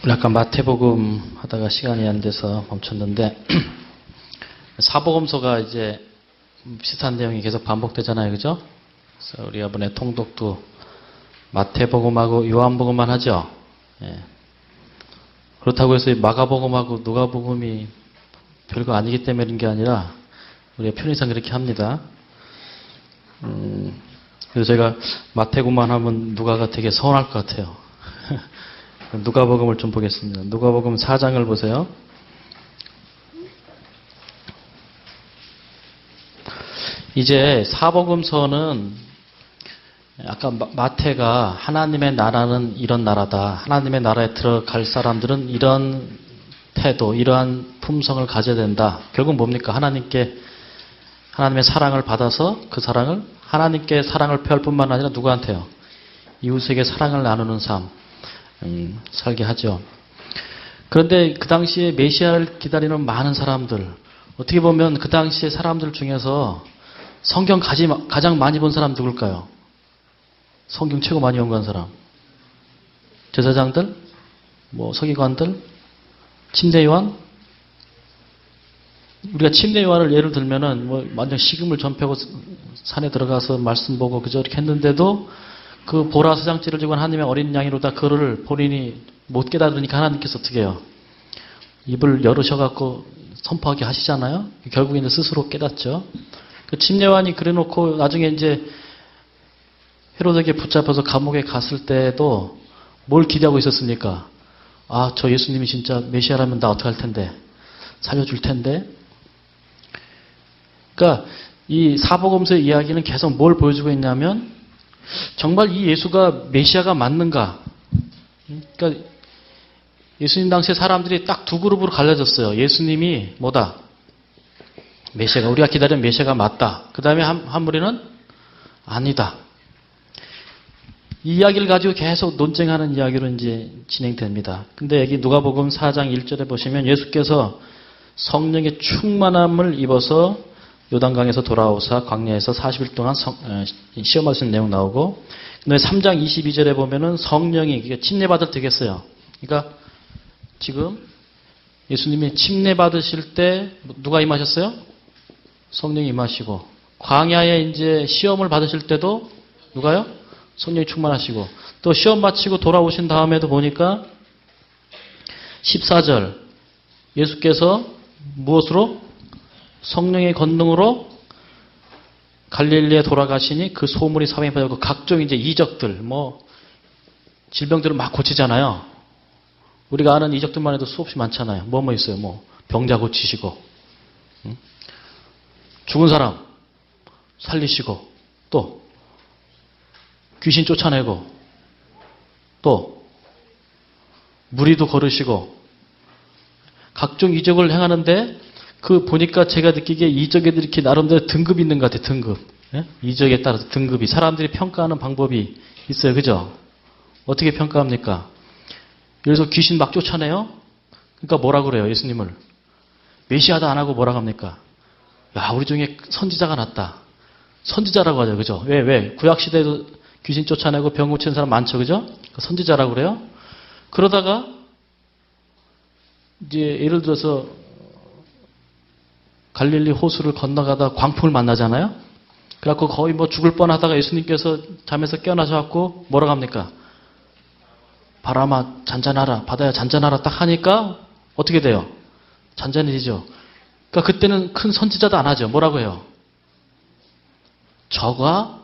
우리 아까 마태복음 하다가 시간이 안 돼서 멈췄는데 사복음서가 이제 비슷한 내용이 계속 반복되잖아요, 그죠? 그래서 우리가 이번에 통독도 마태복음하고 요한복음만 하죠. 예. 그렇다고 해서 마가복음하고 누가복음이 별거 아니기 때문에 그런 게 아니라 우리가 편의상 그렇게 합니다. 그래서 제가 마태복음만 하면 누가가 되게 서운할 것 같아요. 누가복음을 좀 보겠습니다. 누가복음 4장을 보세요. 이제 사복음서는 아까 마태가 하나님의 나라는 이런 나라다. 하나님의 나라에 들어갈 사람들은 이런 태도, 이러한 품성을 가져야 된다. 결국 뭡니까? 하나님의 사랑을 받아서 그 사랑을 하나님께 사랑을 표할 뿐만 아니라 누구한테요? 이웃에게 사랑을 나누는 삶 살게 하죠. 그런데 그 당시에 메시아를 기다리는 많은 사람들, 어떻게 보면 그 당시에 사람들 중에서 성경 가장 많이 본 사람 누굴까요? 성경 최고 많이 연구한 사람. 제사장들? 서기관들? 침례요한? 우리가 침례요한을 예를 들면은 완전 식음을 전폐하고 산에 들어가서 말씀 보고 그저 이렇게 했는데도 그 보라 서장지를 지고 하나님의 어린 양이로다 그를 본인이 못 깨달으니까 하나님께서 어떻게 해요? 입을 열으셔갖고 선포하게 하시잖아요. 결국에 이제 스스로 깨닫죠. 그 침례요한이 그래놓고 나중에 이제 헤로데에게 붙잡혀서 감옥에 갔을 때도 뭘 기대하고 있었습니까? 아, 저 예수님이 진짜 메시아라면 나 어떡할 텐데? 살려줄 텐데? 그러니까 이 사복음서의 이야기는 계속 뭘 보여주고 있냐면 정말 이 예수가 메시아가 맞는가? 그러니까 예수님 당시에 사람들이 딱 두 그룹으로 갈라졌어요. 예수님이 뭐다? 메시아가, 우리가 기다리는 메시아가 맞다. 그 다음에 한 무리는 아니다. 이 이야기를 가지고 계속 논쟁하는 이야기로 이제 진행됩니다. 근데 여기 누가복음 4장 1절에 보시면 예수께서 성령의 충만함을 입어서 요단강에서 돌아오사 광야에서 40일 동안 시험하시는 내용 나오고, 근데 3장 22절에 보면은 성령이 침례받을 때겠어요. 그러니까 지금 예수님이 침례받으실 때 누가 임하셨어요? 성령이 임하시고, 광야에 이제 시험을 받으실 때도 누가요? 성령이 충만하시고, 또 시험 마치고 돌아오신 다음에도 보니까 14절 예수께서 무엇으로? 성령의 권능으로 갈릴리에 돌아가시니 그 소문이 사방에 퍼졌고 각종 이제 이적들, 질병들을 막 고치잖아요. 우리가 아는 이적들만 해도 수없이 많잖아요. 뭐 있어요? 병자 고치시고, 죽은 사람 살리시고, 또 귀신 쫓아내고, 또 무리도 걸으시고, 각종 이적을 행하는데 보니까 제가 느끼기에 이적에도 이렇게 나름대로 등급이 있는 것 같아요. 등급. 예? 이적에 따라서 등급이. 사람들이 평가하는 방법이 있어요. 그죠? 어떻게 평가합니까? 그래서 귀신 막 쫓아내요? 그러니까 뭐라 그래요? 예수님을. 메시아다 안 하고 뭐라고 합니까? 야, 우리 중에 선지자가 낫다. 선지자라고 하죠. 그죠? 왜? 구약시대에도 귀신 쫓아내고 병 고치는 사람 많죠. 그죠? 선지자라고 그래요? 그러다가 이제 예를 들어서 갈릴리 호수를 건너가다 광풍을 만나잖아요. 그래갖고 거의 죽을 뻔하다가 예수님께서 잠에서 깨어나셔갖고 뭐라고 합니까? 바람아 잔잔하라, 바다야 잔잔하라 딱 하니까 어떻게 돼요? 잔잔해지죠. 그러니까 그때는 큰 선지자도 안 하죠. 뭐라고 해요? 저가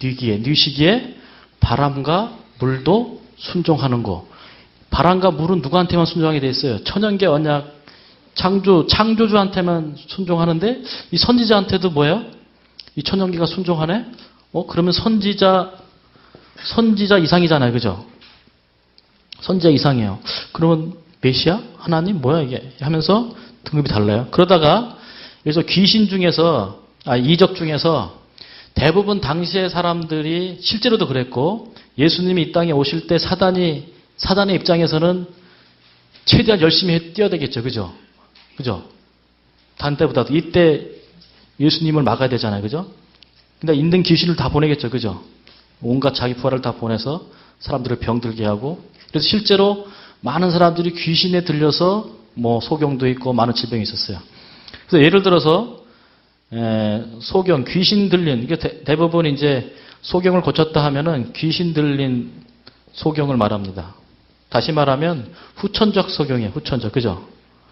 뉘시기에 바람과 물도 순종하는 거. 바람과 물은 누구한테만 순종하게 돼 있어요? 천연계 언약 창조주한테만 순종하는데 이 선지자한테도 뭐예요? 이 천연계가 순종하네? 그러면 선지자 이상이잖아요. 그죠? 선지자 이상이에요. 그러면 메시아? 하나님? 뭐야 이게? 하면서 등급이 달라요. 그러다가 그래서 이적 중에서 대부분 당시의 사람들이 실제로도 그랬고, 예수님이 이 땅에 오실 때 사단의 입장에서는 최대한 열심히 뛰어대겠죠. 그죠? 그죠? 단 때보다도 이때 예수님을 막아야 되잖아요. 그죠? 근데 있는 귀신을 다 보내겠죠. 그죠? 온갖 자기 부하를 다 보내서 사람들을 병들게 하고, 그래서 실제로 많은 사람들이 귀신에 들려서 뭐 소경도 있고 많은 질병이 있었어요. 그래서 예를 들어서 소경, 귀신 들린, 이게 대부분 이제 소경을 고쳤다 하면은 귀신 들린 소경을 말합니다. 다시 말하면 후천적 소경이에요. 후천적. 그죠?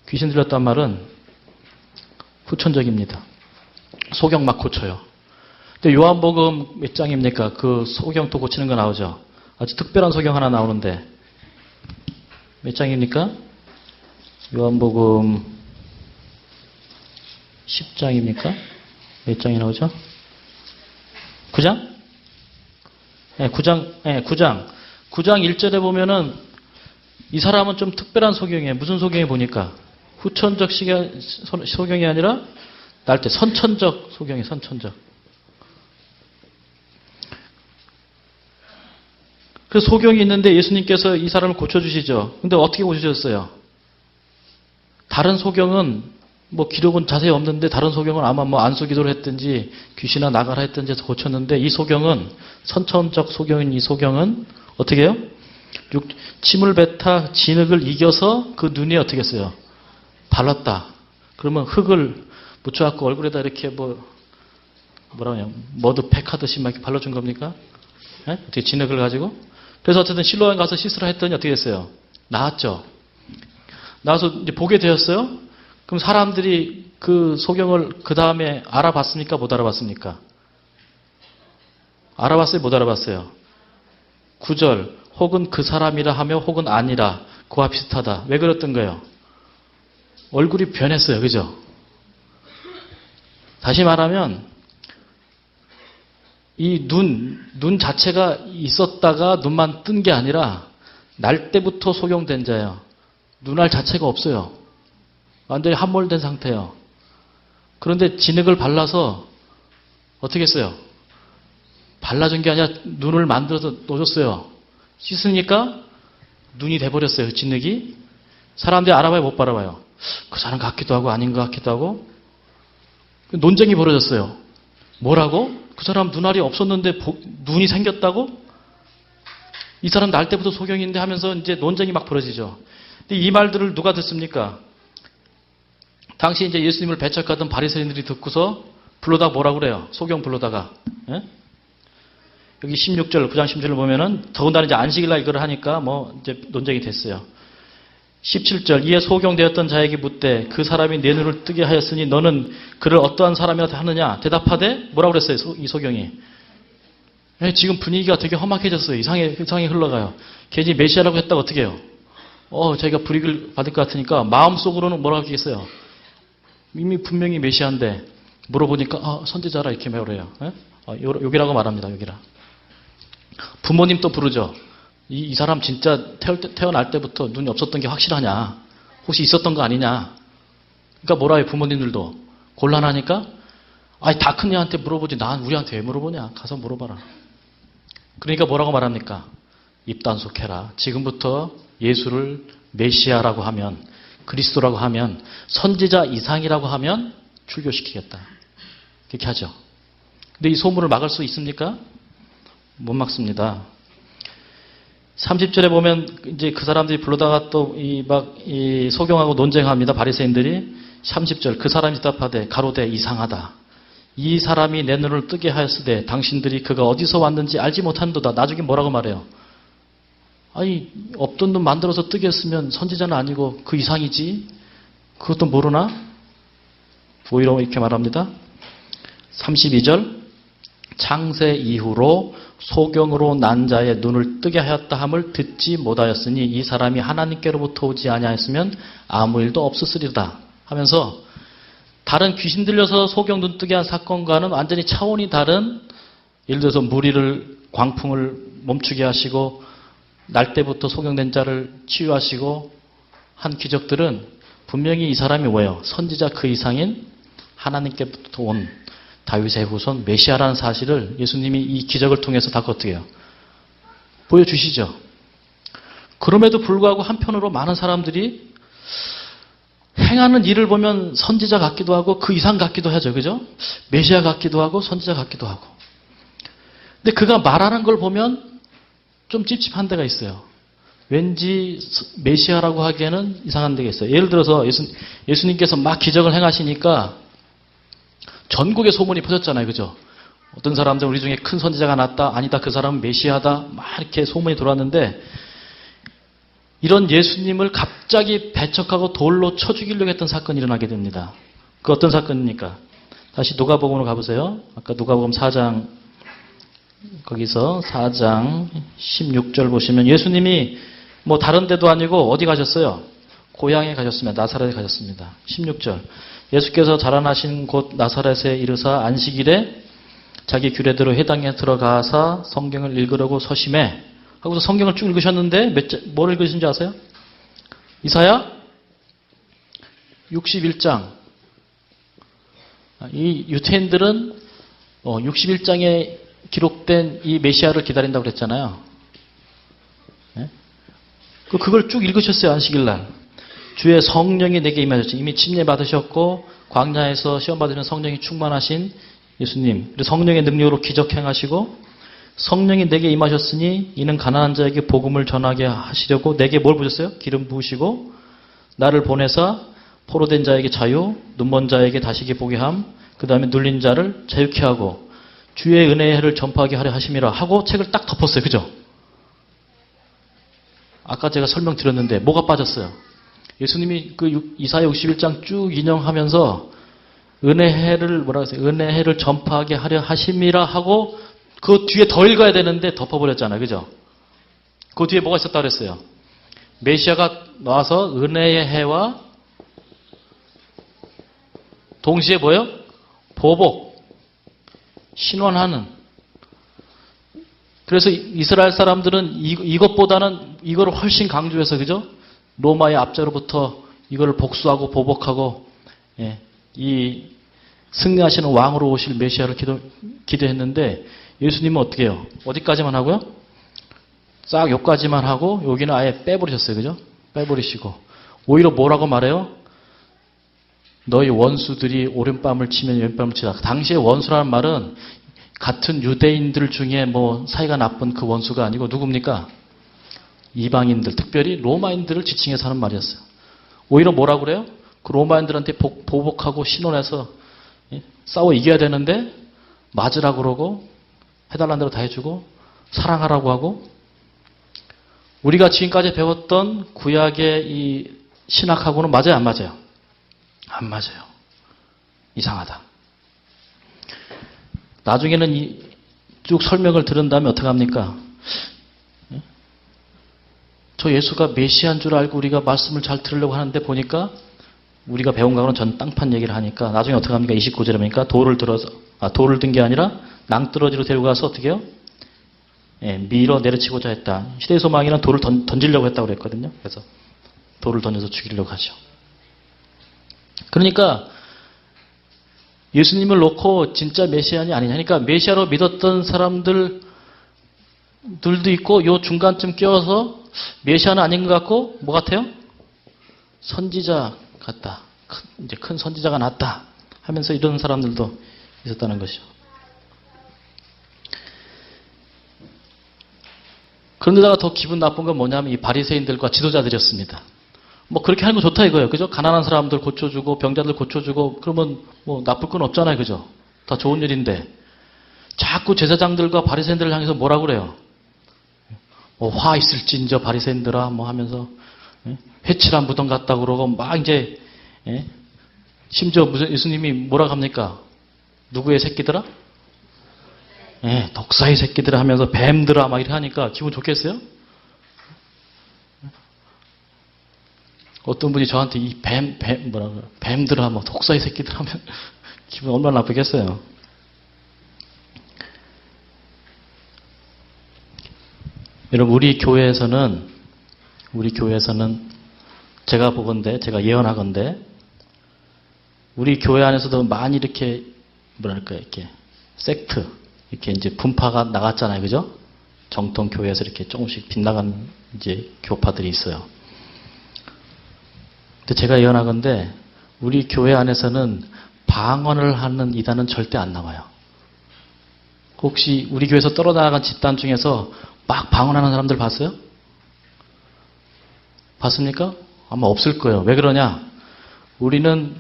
귀신 들렸단 말은 후천적입니다. 소경 막 고쳐요. 근데 요한복음 몇 장입니까? 그 소경 또 고치는 거 나오죠? 아주 특별한 소경 하나 나오는데 몇 장입니까? 요한복음 10장입니까? 몇 장이 나오죠? 9장? 네, 9장. 네, 9장. 9장 1절에 보면은 이 사람은 좀 특별한 소경이에요. 무슨 소경이 보니까? 후천적 소경이 아니라 날 때 선천적 소경이 선천적. 그 소경이 있는데 예수님께서 이 사람을 고쳐주시죠. 근데 어떻게 고쳐주셨어요? 다른 소경은 뭐 기록은 자세히 없는데 다른 소경은 아마 뭐 안수기도를 했든지 귀신아 나가라 했든지 해서 고쳤는데 이 소경은 선천적 소경인 이 소경은 어떻게 해요? 침을 뱉아 진흙을 이겨서 그 눈이 어떻게 했어요? 발랐다. 그러면 흙을 묻혀갖고 얼굴에다 이렇게 뭐라고 해요? 머드팩 하듯이 막 이렇게 발라준 겁니까? 네? 어떻게 진흙을 가지고? 그래서 어쨌든 실로암 가서 씻으라 했더니 어떻게 됐어요? 나았죠. 나와서 이제 보게 되었어요. 그럼 사람들이 그 소경을 그 다음에 알아봤습니까? 못 알아봤습니까? 알아봤어요? 못 알아봤어요? 9절 혹은 그 사람이라 하며 혹은 아니라 그와 비슷하다. 왜 그랬던 거예요? 얼굴이 변했어요. 그죠? 다시 말하면 이 눈 자체가 있었다가 눈만 뜬 게 아니라 날 때부터 소경된 자예요. 눈알 자체가 없어요. 완전히 함몰된 상태예요. 그런데 진흙을 발라서 어떻게 했어요? 발라준 게 아니라 눈을 만들어서 놓으셨어요. 씻으니까 눈이 돼버렸어요. 진흙이. 사람들이 알아봐요? 못 알아봐요? 그 사람 같기도 하고 아닌 것 같기도 하고. 논쟁이 벌어졌어요. 뭐라고? 그 사람 눈알이 없었는데 눈이 생겼다고? 이 사람 날 때부터 소경인데 하면서 이제 논쟁이 막 벌어지죠. 근데 이 말들을 누가 듣습니까? 당시 이제 예수님을 배척하던 바리새인들이 듣고서 불러다가 뭐라고 그래요? 소경 불러다가. 예? 여기 16절, 9장 16절을 보면은 더군다나 이제 안식일날 이걸 하니까 뭐 이제 논쟁이 됐어요. 17절, 이에 소경되었던 자에게 묻되 그 사람이 내 눈을 뜨게 하였으니 너는 그를 어떠한 사람이라 하느냐? 대답하되 뭐라고 그랬어요? 이 소경이. 예, 지금 분위기가 되게 험악해졌어요. 이상하게 흘러가요. 괜히 메시아라고 했다가 어떻게 해요? 자기가 불이익을 받을 것 같으니까 마음속으로는 뭐라고 하겠어요? 이미 분명히 메시아인데 물어보니까 선지자라 이렇게 말해요. 예? 여기라고 말합니다. 여기라. 부모님 또 부르죠. 이 사람 진짜 태어날 때부터 눈이 없었던 게 확실하냐? 혹시 있었던 거 아니냐? 그러니까 뭐라 해요? 부모님들도. 곤란하니까? 다 큰 애한테 물어보지. 난 우리한테 왜 물어보냐? 가서 물어봐라. 그러니까 뭐라고 말합니까? 입단속해라. 지금부터 예수를 메시아라고 하면, 그리스도라고 하면, 선지자 이상이라고 하면 출교시키겠다. 그렇게 하죠. 근데 이 소문을 막을 수 있습니까? 못 막습니다. 30절에 보면 이제 그 사람들이 불러다가 또 이 소경하고 논쟁합니다. 바리새인들이. 30절 그 사람이 대답하되 가로되 이상하다. 이 사람이 내 눈을 뜨게 하였으되 당신들이 그가 어디서 왔는지 알지 못한도다. 나중에 뭐라고 말해요? 없던 눈 만들어서 뜨게 했으면 선지자는 아니고 그 이상이지. 그것도 모르나? 오히려 이렇게 말합니다. 32절 창세 이후로 소경으로 난 자의 눈을 뜨게 하였다 함을 듣지 못하였으니 이 사람이 하나님께로부터 오지 아니하였으면 아무 일도 없었으리다 하면서 다른 귀신 들려서 소경 눈 뜨게 한 사건과는 완전히 차원이 다른, 예를 들어서 무리를 광풍을 멈추게 하시고 날 때부터 소경된 자를 치유하시고 한 기적들은 분명히 이 사람이 뭐예요? 선지자 그 이상인 하나님께부터 온 다윗의 후손 메시아라는 사실을 예수님이 이 기적을 통해서 다 어떻게 해요? 보여주시죠. 그럼에도 불구하고 한편으로 많은 사람들이 행하는 일을 보면 선지자 같기도 하고 그 이상 같기도 하죠. 그죠? 메시아 같기도 하고 선지자 같기도 하고. 근데 그가 말하는 걸 보면 좀 찝찝한 데가 있어요. 왠지 메시아라고 하기에는 이상한 데가 있어요. 예를 들어서 예수님께서 막 기적을 행하시니까 전국에 소문이 퍼졌잖아요. 그죠? 어떤 사람들은 우리 중에 큰 선지자가 났다. 아니다. 그 사람은 메시아다. 막 이렇게 소문이 돌았는데 이런 예수님을 갑자기 배척하고 돌로 쳐 죽이려고 했던 사건이 일어나게 됩니다. 그 어떤 사건입니까? 다시 누가복음으로 가보세요. 아까 누가복음 4장 거기서 4장 16절 보시면 예수님이 뭐 다른 데도 아니고 어디 가셨어요? 고향에 가셨습니다. 나사렛에 가셨습니다. 16절 예수께서 자라나신 곳 나사렛에 이르사 안식일에 자기 규례대로 회당에 들어가서 성경을 읽으려고 서심해 하고서 성경을 쭉 읽으셨는데 뭘 읽으신지 아세요? 이사야 61장. 이 유태인들은 61장에 기록된 이 메시아를 기다린다고 그랬잖아요. 네? 그걸 쭉 읽으셨어요. 안식일 날. 주의 성령이 내게 임하셨지. 이미 침례 받으셨고 광야에서 시험 받으시는 성령이 충만하신 예수님. 성령의 능력으로 기적 행하시고 성령이 내게 임하셨으니 이는 가난한 자에게 복음을 전하게 하시려고 내게 뭘 부으셨어요? 기름 부으시고 나를 보내사 포로된 자에게 자유, 눈먼 자에게 다시게 보게 함, 그 다음에 눌린 자를 자유케 하고 주의 은혜의 해를 전파하게 하려 하심이라 하고 책을 딱 덮었어요. 그죠? 아까 제가 설명드렸는데 뭐가 빠졌어요? 예수님이 그 이사야 61장 쭉 인용하면서 은혜해를 뭐라고 했어요? 은혜해를 전파하게 하려 하심이라 하고 그 뒤에 더 읽어야 되는데 덮어버렸잖아요. 그죠? 그 뒤에 뭐가 있었다 그랬어요? 메시아가 나와서 은혜의 해와 동시에 뭐예요? 보복, 신원하는. 그래서 이스라엘 사람들은 이것보다는 이거를 훨씬 강조해서 그죠? 로마의 압제로부터 이거를 복수하고 보복하고 이 승리하시는 왕으로 오실 메시아를 기대했는데 예수님은 어떻게 해요? 어디까지만 하고요? 싹 여기까지만 하고 여기는 아예 빼버리셨어요. 그죠? 빼버리시고 오히려 뭐라고 말해요? 너희 원수들이 오른밤을 치면 왼밤을 치다. 당시에 원수라는 말은 같은 유대인들 중에 뭐 사이가 나쁜 그 원수가 아니고 누굽니까? 이방인들, 특별히 로마인들을 지칭해서 하는 말이었어요. 오히려 뭐라고 그래요? 그 로마인들한테 보복하고 신원해서 싸워 이겨야 되는데 맞으라고 그러고 해달라는 대로 다 해주고 사랑하라고 하고 우리가 지금까지 배웠던 구약의 이 신학하고는 맞아요? 안 맞아요? 안 맞아요. 이상하다. 나중에는 쭉 설명을 들은 다음에 어떻게 합니까? 저 예수가 메시아인 줄 알고 우리가 말씀을 잘 들으려고 하는데 보니까 우리가 배운 거는 전 땅판 얘기를 하니까 나중에 어떻게 합니까? 29절에 보니까 돌을 든 게 아니라 낭떠러지로 데리고 가서 어떻게 해요? 밀어 내려치고자 했다. 시대의 소망이란 돌을 던지려고 했다고 그랬거든요. 그래서 돌을 던져서 죽이려고 하죠. 그러니까 예수님을 놓고 진짜 메시아니 아니냐. 그러니까 메시아로 믿었던 사람들도 있고 요 중간쯤 껴서 메시아는 아닌 것 같고 뭐 같아요? 선지자 같다. 이제 큰 선지자가 났다 하면서 이런 사람들도 있었다는 것이죠. 그런데다가 더 기분 나쁜 건 뭐냐면 이 바리새인들과 지도자들이었습니다. 뭐 그렇게 하는 거 좋다 이거예요. 그죠? 가난한 사람들 고쳐주고 병자들 고쳐주고 그러면 뭐 나쁠 건 없잖아요. 그죠? 다 좋은 일인데 자꾸 제사장들과 바리새인들을 향해서 뭐라고 그래요? 뭐 화 있을진저 바리새인들아 뭐 하면서 회칠한 무덤 같다 그러고 막 이제 심지어 무슨 예수님이 뭐라고 합니까? 누구의 새끼들아? 독사의 새끼들아 하면서 뱀들아 막 이렇게 하니까 기분 좋겠어요? 어떤 분이 저한테 이 뱀들아 뭐 독사의 새끼들 하면 기분 얼마나 나쁘겠어요? 여러분 우리 교회에서는 제가 보건대 제가 예언하건대 우리 교회 안에서도 많이 이렇게 이렇게 섹트 이렇게 이제 분파가 나갔잖아요. 그죠? 정통 교회에서 이렇게 조금씩 빗나간 이제 교파들이 있어요. 근데 제가 예언하건대 우리 교회 안에서는 방언을 하는 이단은 절대 안 나와요. 혹시 우리 교회에서 떨어나간 집단 중에서 막 방언하는 사람들 봤어요? 봤습니까? 아마 없을 거예요. 왜 그러냐? 우리는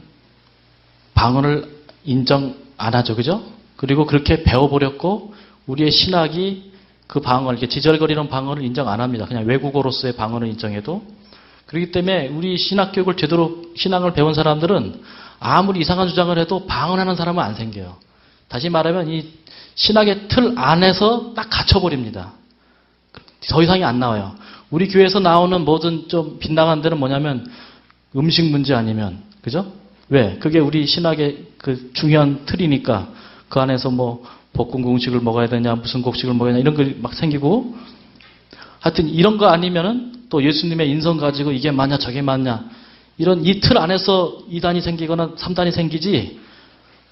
방언을 인정 안 하죠. 그죠? 그리고 그렇게 배워버렸고, 우리의 신학이 그 방언, 이렇게 지절거리는 방언을 인정 안 합니다. 그냥 외국어로서의 방언을 인정해도. 그렇기 때문에 우리 신학교육을 제대로 신앙을 배운 사람들은 아무리 이상한 주장을 해도 방언하는 사람은 안 생겨요. 다시 말하면 이 신학의 틀 안에서 딱 갇혀버립니다. 더 이상이 안 나와요. 우리 교회에서 나오는 모든 좀 빗나간 데는 뭐냐면 음식 문제 아니면, 그죠? 왜? 그게 우리 신학의 그 중요한 틀이니까 그 안에서 뭐 볶음 공식을 먹어야 되냐, 무슨 곡식을 먹어야 되냐, 이런 거 막 생기고, 하여튼 이런 거 아니면은 또 예수님의 인성 가지고 이게 맞냐, 저게 맞냐, 이런 이 틀 안에서 2단이 생기거나 3단이 생기지,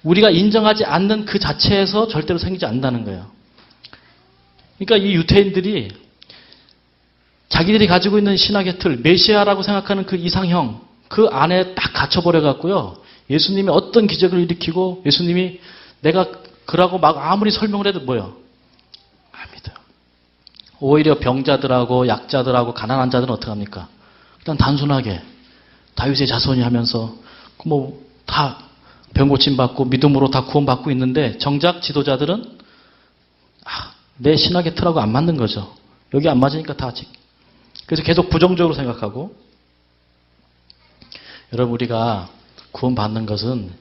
우리가 인정하지 않는 그 자체에서 절대로 생기지 않는다는 거예요. 그러니까 이 유태인들이 자기들이 가지고 있는 신학의 틀, 메시아라고 생각하는 그 이상형, 그 안에 딱 갇혀버려 갖고요. 예수님이 어떤 기적을 일으키고 예수님이 내가 그라고 막 아무리 설명을 해도 뭐예요? 안 믿어요. 오히려 병자들하고 약자들하고 가난한 자들은 어떻게 합니까? 일단 단순하게 다윗의 자손이 하면서 뭐 다 병 고침 받고 믿음으로 다 구원받고 있는데, 정작 지도자들은 내 신학의 틀하고 안 맞는 거죠. 여기 안 맞으니까 다 아직. 그래서 계속 부정적으로 생각하고. 여러분, 우리가 구원받는 것은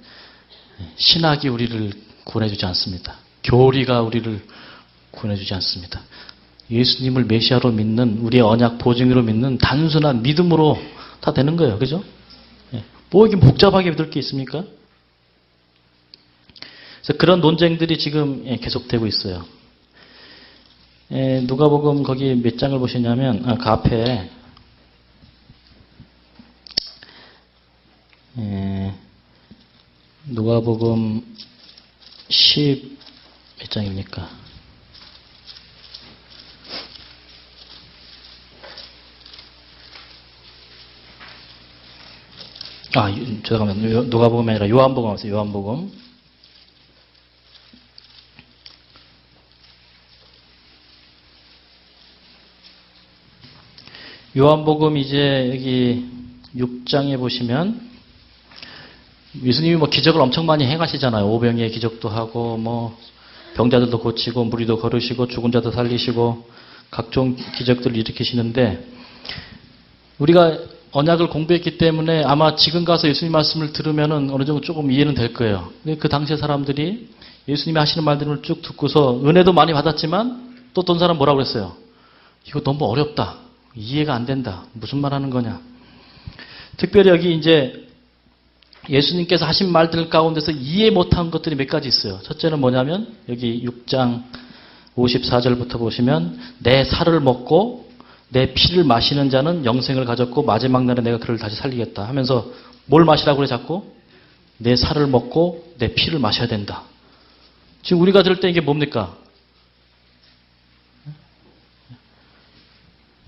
신학이 우리를 구원해주지 않습니다. 교리가 우리를 구원해주지 않습니다. 예수님을 메시아로 믿는, 우리의 언약 보증으로 믿는 단순한 믿음으로 다 되는 거예요. 그죠? 뭐 이게 복잡하게 믿을 게 있습니까? 그래서 그런 논쟁들이 지금 계속되고 있어요. 누가복음 거기 몇 장을 보시냐면, 그 앞에 누가복음 10 몇 장입니까? 잠깐만, 누가복음이 아니라 요한복음 하세요. 요한복음. 요한복음 이제 여기 6장에 보시면 예수님이 뭐 기적을 엄청 많이 행하시잖아요. 오병이의 기적도 하고 뭐 병자들도 고치고 무리도 걸으시고 죽은 자도 살리시고 각종 기적들을 일으키시는데, 우리가 언약을 공부했기 때문에 아마 지금 가서 예수님 말씀을 들으면은 어느 정도 조금 이해는 될 거예요. 근데 그 당시의 사람들이 예수님이 하시는 말들을 쭉 듣고서 은혜도 많이 받았지만 또 어떤 사람 뭐라고 그랬어요? 이거 너무 어렵다. 이해가 안 된다. 무슨 말 하는 거냐. 특별히 여기 이제 예수님께서 하신 말들 가운데서 이해 못한 것들이 몇 가지 있어요. 첫째는 뭐냐면 여기 6장 54절부터 보시면 내 살을 먹고 내 피를 마시는 자는 영생을 가졌고 마지막 날에 내가 그를 다시 살리겠다 하면서 뭘 마시라고 그래 자꾸? 내 살을 먹고 내 피를 마셔야 된다. 지금 우리가 들을 때 이게 뭡니까?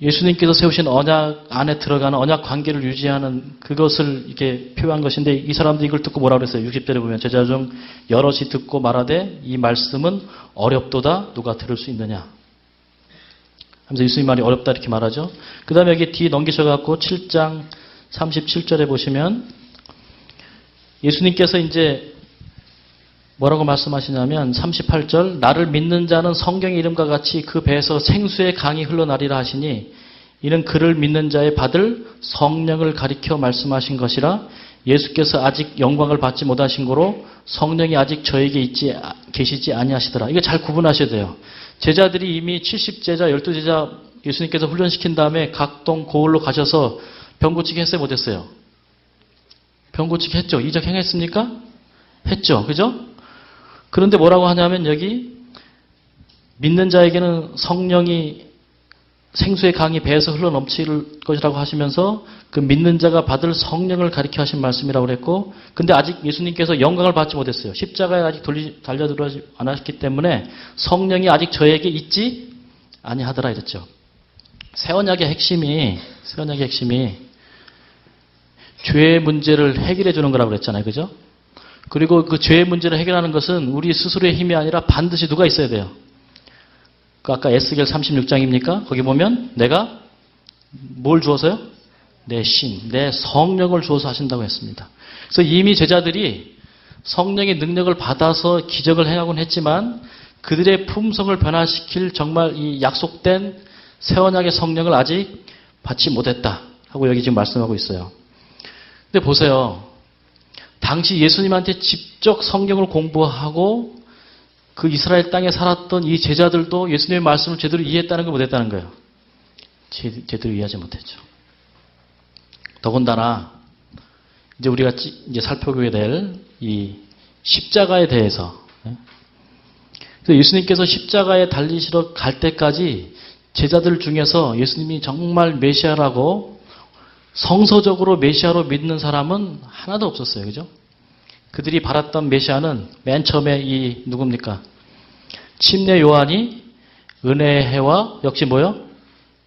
예수님께서 세우신 언약 안에 들어가는 언약 관계를 유지하는 그것을 이렇게 표현한 것인데, 이 사람들이 이걸 듣고 뭐라고 그랬어요? 60절에 보면 제자 중 여럿이 듣고 말하되 이 말씀은 어렵도다 누가 들을 수 있느냐 하면서 예수님 말이 어렵다 이렇게 말하죠. 그 다음에 여기 뒤에 넘기셔갖고 7장 37절에 보시면 예수님께서 이제 뭐라고 말씀하시냐면 38절 나를 믿는 자는 성경의 이름과 같이 그 배에서 생수의 강이 흘러나리라 하시니 이는 그를 믿는 자의 받을 성령을 가리켜 말씀하신 것이라. 예수께서 아직 영광을 받지 못하신 거로 성령이 아직 저에게 계시지 아니하시더라. 이거 잘 구분하셔야 돼요. 제자들이 이미 70제자 12제자 예수님께서 훈련시킨 다음에 각동 고을로 가셔서 병 고치게 했어요? 못했어요? 병 고치게 했죠. 이적 행했습니까? 했죠. 그죠? 그런데 뭐라고 하냐면 여기 믿는 자에게는 성령이 생수의 강이 배에서 흘러넘칠 것이라고 하시면서 그 믿는 자가 받을 성령을 가리켜 하신 말씀이라고 그랬고, 근데 아직 예수님께서 영광을 받지 못했어요. 십자가에 아직 달려들어지 않았기 때문에 성령이 아직 저에게 있지 아니하더라 이랬죠. 새 언약의 핵심이 죄의 문제를 해결해 주는 거라고 그랬잖아요. 그죠? 그리고 그 죄의 문제를 해결하는 것은 우리 스스로의 힘이 아니라 반드시 누가 있어야 돼요? 그 아까 에스겔 36장입니까? 거기 보면 내가 뭘 주어서요? 내 신, 내 성령을 주어서 하신다고 했습니다. 그래서 이미 제자들이 성령의 능력을 받아서 기적을 행하곤 했지만 그들의 품성을 변화시킬 정말 이 약속된 새 언약의 성령을 아직 받지 못했다 하고 여기 지금 말씀하고 있어요. 근데 보세요. 당시 예수님한테 직접 성경을 공부하고 그 이스라엘 땅에 살았던 이 제자들도 예수님의 말씀을 제대로 이해했다는 거 못했다는 거예요. 제대로 이해하지 못했죠. 더군다나 이제 우리가 이제 살펴보게 될 이 십자가에 대해서, 그래서 예수님께서 십자가에 달리시러 갈 때까지 제자들 중에서 예수님이 정말 메시아라고 성서적으로 메시아로 믿는 사람은 하나도 없었어요. 그죠? 그들이 바랐던 메시아는 맨 처음에 이 누굽니까? 침례 요한이 은혜의 해와 역시 뭐요?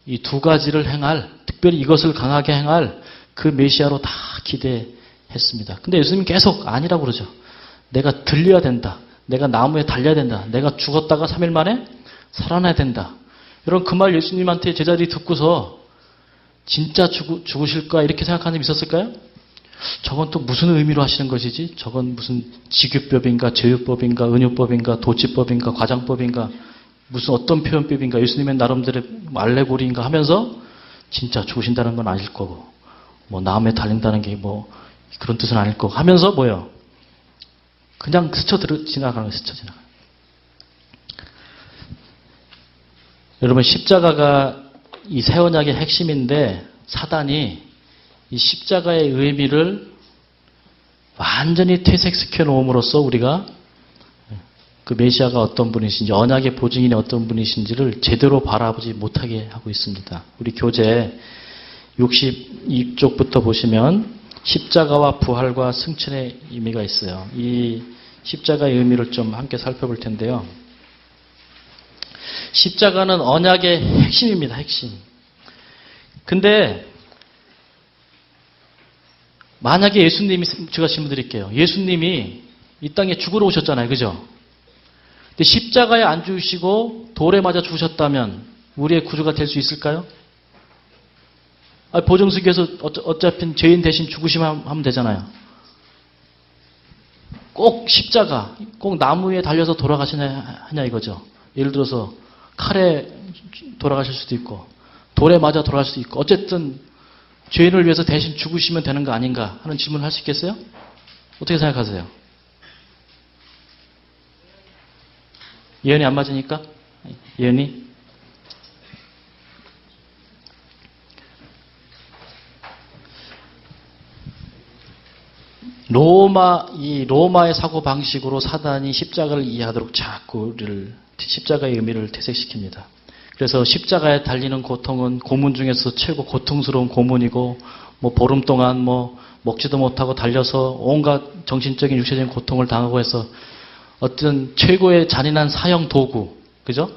이 두 가지를 행할, 특별히 이것을 강하게 행할 그 메시아로 다 기대했습니다. 근데 예수님은 계속 아니라고 그러죠. 내가 들려야 된다. 내가 나무에 달려야 된다. 내가 죽었다가 3일 만에 살아나야 된다. 여러분 그 말 예수님한테 제자들이 듣고서 진짜 죽으실까 이렇게 생각하는 사람이 있었을까요? 저건 또 무슨 의미로 하시는 것이지? 저건 무슨 직유법인가 제유법인가 은유법인가 도치법인가 과장법인가 무슨 어떤 표현법인가 예수님의 나름대로 알레고리인가 하면서 진짜 죽으신다는 건 아닐 거고 뭐 나무에 달린다는 게 뭐 그런 뜻은 아닐 거고 하면서 뭐요? 그냥 스쳐 지나가는 거예요. 스쳐 지나가는. 여러분 십자가가 이 새 언약의 핵심인데 사단이 이 십자가의 의미를 완전히 퇴색시켜 놓음으로써 우리가 그 메시아가 어떤 분이신지 언약의 보증인이 어떤 분이신지를 제대로 바라보지 못하게 하고 있습니다. 우리 교재 62쪽부터 보시면 십자가와 부활과 승천의 의미가 있어요. 이 십자가의 의미를 좀 함께 살펴볼 텐데요. 십자가는 언약의 핵심입니다. 핵심. 근데 만약에 예수님이, 제가 질문 드릴게요. 예수님이 이 땅에 죽으러 오셨잖아요. 그죠? 근데 십자가에 안 죽으시고 돌에 맞아 죽으셨다면 우리의 구주가 될 수 있을까요? 보정수기에서 어차피 죄인 대신 죽으시면 하면 되잖아요. 꼭 십자가, 꼭 나무 위에 달려서 돌아가시냐 하냐 이거죠. 예를 들어서 칼에 돌아가실 수도 있고 돌에 맞아 돌아갈 수도 있고 어쨌든 죄인을 위해서 대신 죽으시면 되는 거 아닌가 하는 질문을 할 수 있겠어요? 어떻게 생각하세요? 예언이 안 맞으니까? 예언이? 이 로마의 사고 방식으로 사단이 십자가를 이해하도록 자꾸 우리를 십자가의 의미를 퇴색시킵니다. 그래서 십자가에 달리는 고통은 고문 중에서 최고 고통스러운 고문이고 뭐 보름 동안 뭐 먹지도 못하고 달려서 온갖 정신적인 육체적인 고통을 당하고 해서 어떤 최고의 잔인한 사형 도구, 그죠?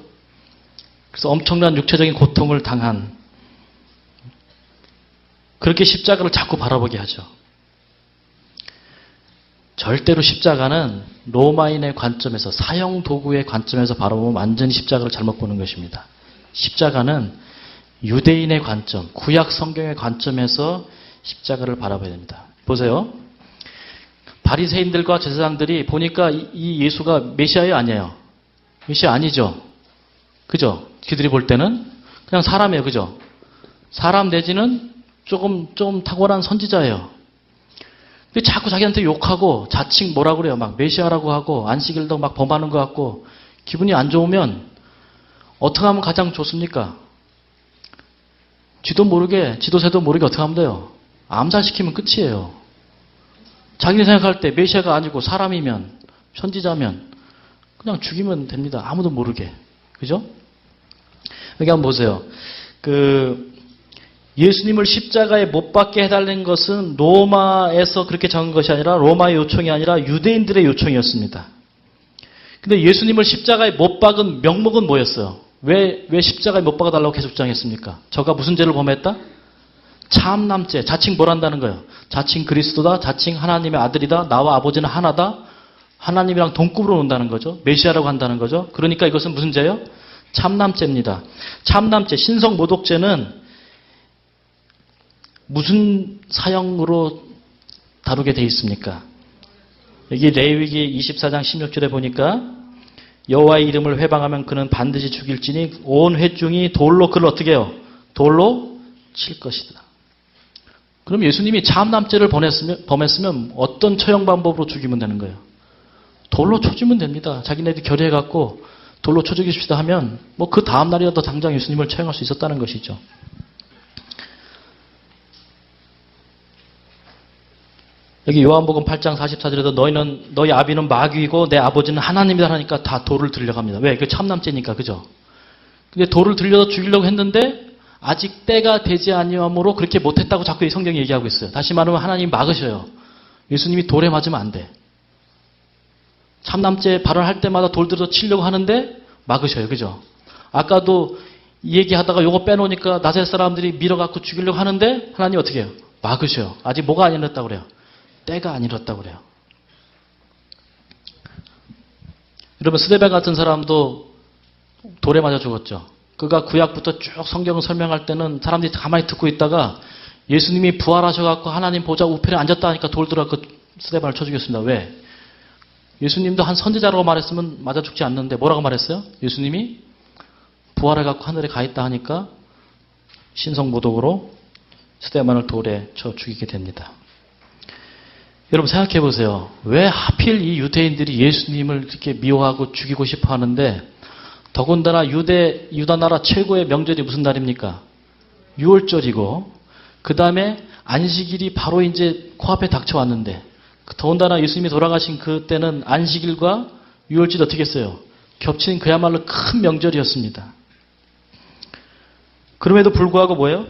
그래서 엄청난 육체적인 고통을 당한 그렇게 십자가를 자꾸 바라보게 하죠. 절대로 십자가는 로마인의 관점에서 사형 도구의 관점에서 바라보면 완전히 십자가를 잘못 보는 것입니다. 십자가는 유대인의 관점, 구약 성경의 관점에서 십자가를 바라봐야 됩니다. 보세요. 바리새인들과 제사장들이 보니까 이 예수가 메시아예요, 아니에요? 메시아 아니죠. 그죠? 그들이 볼 때는 그냥 사람이에요, 그죠? 사람 내지는 조금 탁월한 선지자예요. 근데 자꾸 자기한테 욕하고 자칭 뭐라 그래요? 막 메시아라고 하고 안식일도 막 범하는 것 같고 기분이 안 좋으면 어떻게 하면 가장 좋습니까? 지도 모르게, 지도새도 모르게 어떻게 하면 돼요? 암살시키면 끝이에요. 자기네 생각할 때 메시아가 아니고 사람이면, 선지자면 그냥 죽이면 됩니다. 아무도 모르게. 그죠? 여기 한번 보세요. 예수님을 십자가에 못 박게 해달라는 것은 로마에서 그렇게 정한 것이 아니라 로마의 요청이 아니라 유대인들의 요청이었습니다. 근데 예수님을 십자가에 못 박은 명목은 뭐였어요? 왜 십자가에 못 박아달라고 계속 주장했습니까? 저가 무슨 죄를 범했다? 참남죄. 자칭 뭘 한다는 거예요? 자칭 그리스도다. 자칭 하나님의 아들이다. 나와 아버지는 하나다. 하나님이랑 동급으로 논다는 거죠. 메시아라고 한다는 거죠. 그러니까 이것은 무슨 죄예요? 참남죄입니다. 참남죄, 신성모독죄는 무슨 사형으로 다루게 돼 있습니까? 여기 레위기 24장 16절에 보니까 여호와의 이름을 회방하면 그는 반드시 죽일지니 온 회중이 돌로 그를 어떻게 해요? 돌로 칠 것이다. 그럼 예수님이 참남죄를 범했으면 어떤 처형 방법으로 죽이면 되는 거예요? 돌로 쳐주면 됩니다. 자기네들이 결의해갖고 돌로 쳐 죽이십시다 하면 뭐 그 다음 날이라도 당장 예수님을 처형할 수 있었다는 것이죠. 여기 요한복음 8장 44절에도 너희 아비는 마귀이고 내 아버지는 하나님이다 하니까 다 돌을 들려갑니다. 왜? 그 참남죄니까. 그죠? 근데 돌을 들려서 죽이려고 했는데 아직 때가 되지 아니함으로 그렇게 못했다고 자꾸 이 성경이 얘기하고 있어요. 다시 말하면 하나님이 막으셔요. 예수님이 돌에 맞으면 안 돼. 참남죄 발언할 때마다 돌 들어서 치려고 하는데 막으셔요. 그죠? 아까도 이 얘기하다가 요거 빼놓으니까 나세 사람들이 밀어갖고 죽이려고 하는데 하나님 어떻게 해요? 막으셔요. 아직 뭐가 안 이뤘다고 그래요? 때가 안 이뤘다고 그래요. 여러분 스데반 같은 사람도 돌에 맞아 죽었죠. 그가 구약부터 쭉 성경을 설명할 때는 사람들이 가만히 듣고 있다가 예수님이 부활하셔갖고 하나님 보좌 우편에 앉았다 하니까 돌 들어갖고 스데반을 쳐 죽였습니다. 왜? 예수님도 한 선지자라고 말했으면 맞아 죽지 않는데 뭐라고 말했어요? 예수님이 부활해갖고 하늘에 가 있다 하니까 신성모독으로 스데반을 돌에 쳐 죽이게 됩니다. 여러분 생각해 보세요. 왜 하필 이 유대인들이 예수님을 이렇게 미워하고 죽이고 싶어 하는데 더군다나 유다 나라 최고의 명절이 무슨 날입니까? 6월절이고 그 다음에 안식일이 바로 이제 코앞에 닥쳐왔는데 더군다나 예수님이 돌아가신 그때는 안식일과 6월절이 어떻게 했어요? 겹치는 그야말로 큰 명절이었습니다. 그럼에도 불구하고 뭐예요?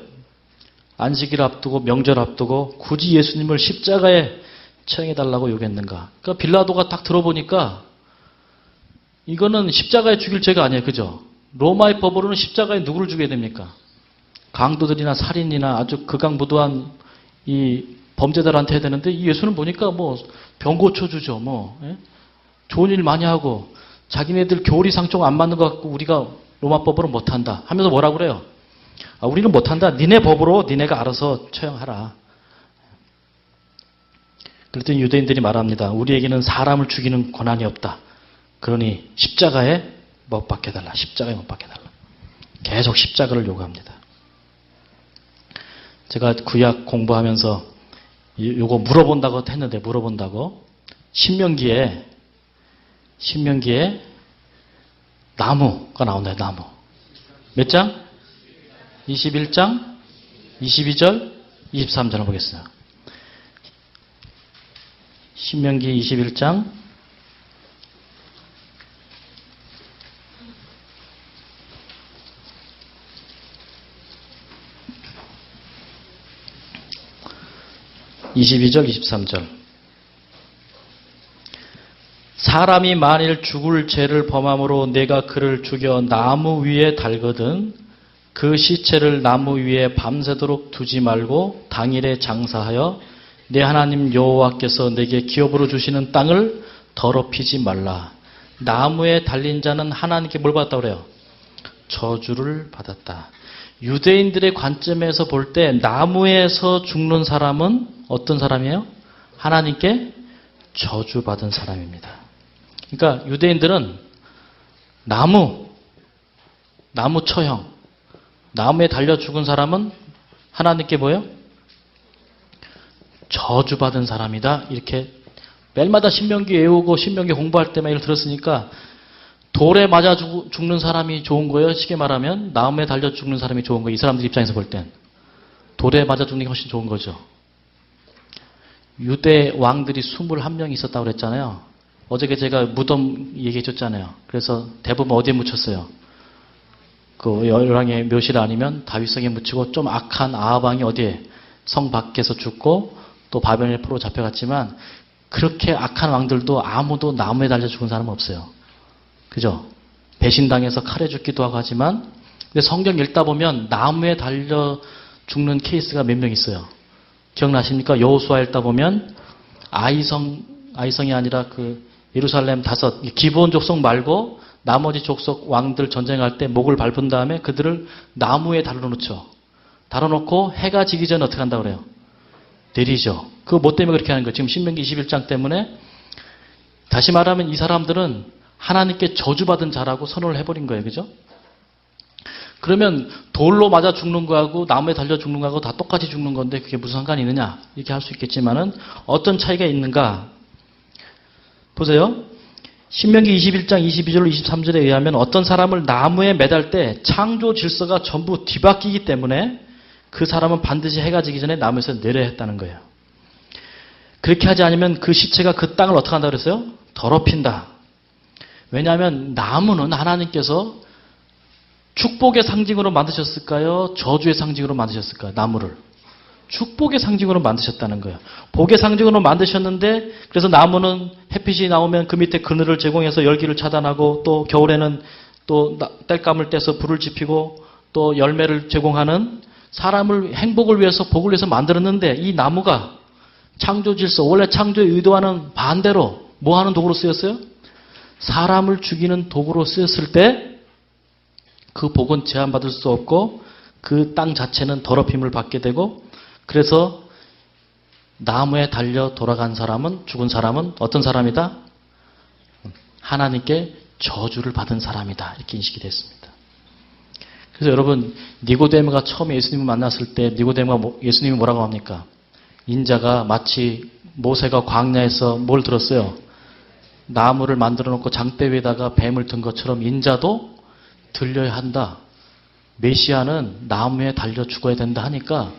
안식일 앞두고 명절 앞두고 굳이 예수님을 십자가에 처형해달라고 요구했는가? 그러니까 빌라도가 딱 들어보니까 이거는 십자가에 죽일 죄가 아니에요. 그죠? 로마의 법으로는 십자가에 누구를 죽여야 됩니까? 강도들이나 살인이나 아주 극악무도한 이 범죄자들한테 해야 되는데 이 예수는 보니까 뭐 병 고쳐주죠. 뭐 예? 좋은 일 많이 하고 자기네들 교리상종 안 맞는 것 같고 우리가 로마 법으로 못한다 하면서 뭐라고 그래요? 우리는 못한다. 니네 법으로 니네가 알아서 처형하라. 그랬더니 유대인들이 말합니다. 우리에게는 사람을 죽이는 권한이 없다. 그러니 십자가에 못 박혀달라. 십자가에 못 박혀달라. 계속 십자가를 요구합니다. 제가 구약 공부하면서 요거 물어본다고 했는데 물어본다고 신명기에 나무가 나온다. 나무. 몇 장? 21장 22절 23절을 보겠어요. 신명기 21장 22절 23절 사람이 만일 죽을 죄를 범함으로 내가 그를 죽여 나무 위에 달거든 그 시체를 나무 위에 밤새도록 두지 말고 당일에 장사하여 내 하나님 여호와께서 내게 기업으로 주시는 땅을 더럽히지 말라. 나무에 달린 자는 하나님께 뭘 받았다고 그래요? 저주를 받았다. 유대인들의 관점에서 볼 때 나무에서 죽는 사람은 어떤 사람이에요? 하나님께 저주받은 사람입니다. 그러니까 유대인들은 나무 처형, 나무에 달려 죽은 사람은 하나님께 뭐예요? 저주받은 사람이다. 이렇게 매일마다 신명기 외우고 신명기 공부할 때만 이걸 들었으니까 돌에 맞아 죽는 사람이 좋은 거예요. 쉽게 말하면 나무에 달려 죽는 사람이 좋은 거예요. 이 사람들 입장에서 볼 땐. 돌에 맞아 죽는 게 훨씬 좋은 거죠. 유대 왕들이 21명이 있었다고 그랬잖아요. 어저께 제가 무덤 얘기해 줬잖아요. 그래서 대부분 어디에 묻혔어요? 그 열왕의 묘실 아니면 다윗성에 묻히고 좀 악한 아합왕이 어디에? 성 밖에서 죽고 또 바벨론의 포로 잡혀갔지만 그렇게 악한 왕들도 아무도 나무에 달려 죽은 사람은 없어요. 그죠? 배신당해서 칼에 죽기도 하고 하지만 근데 성경 읽다 보면 나무에 달려 죽는 케이스가 몇 명 있어요. 기억나십니까? 여호수아 읽다 보면 아이성이 아니라 그 예루살렘 5 기브온 족속 말고 나머지 족속 왕들 전쟁할 때 목을 밟은 다음에 그들을 나무에 달로 놓죠. 달아놓고 해가 지기 전에 어떻게 한다고 그래요? 내리죠. 그거 뭐 때문에 그렇게 하는 거예요? 지금 신명기 21장 때문에 다시 말하면 이 사람들은 하나님께 저주받은 자라고 선언을 해버린 거예요. 그죠? 그러면 돌로 맞아 죽는 거하고 나무에 달려 죽는 거하고 다 똑같이 죽는 건데 그게 무슨 상관이 있느냐? 이렇게 할 수 있겠지만은 어떤 차이가 있는가? 보세요. 신명기 21장 22절 23절에 의하면 어떤 사람을 나무에 매달 때 창조 질서가 전부 뒤바뀌기 때문에 그 사람은 반드시 해가 지기 전에 나무에서 내려야 했다는 거예요. 그렇게 하지 않으면 그 시체가 그 땅을 어떻게 한다고 그랬어요? 더럽힌다. 왜냐하면 나무는 하나님께서 축복의 상징으로 만드셨을까요? 저주의 상징으로 만드셨을까요? 나무를. 축복의 상징으로 만드셨다는 거예요. 복의 상징으로 만드셨는데 그래서 나무는 햇빛이 나오면 그 밑에 그늘을 제공해서 열기를 차단하고 또 겨울에는 또 땔감을 떼서 불을 지피고 또 열매를 제공하는 사람을 행복을 위해서 복을 위해서 만들었는데 이 나무가 창조 질서 원래 창조의 의도와는 반대로 뭐 하는 도구로 쓰였어요? 사람을 죽이는 도구로 쓰였을 때 그 복은 제한받을 수 없고 그 땅 자체는 더럽힘을 받게 되고 그래서 나무에 달려 돌아간 사람은 죽은 사람은 어떤 사람이다? 하나님께 저주를 받은 사람이다. 이렇게 인식이 됐습니다. 그래서 여러분 니고데모가 처음에 예수님을 만났을 때 니고데모가 예수님이 뭐라고 합니까? 인자가 마치 모세가 광야에서 뭘 들었어요? 나무를 만들어 놓고 장대 위에다가 뱀을 든 것처럼 인자도 들려야 한다. 메시아는 나무에 달려 죽어야 된다 하니까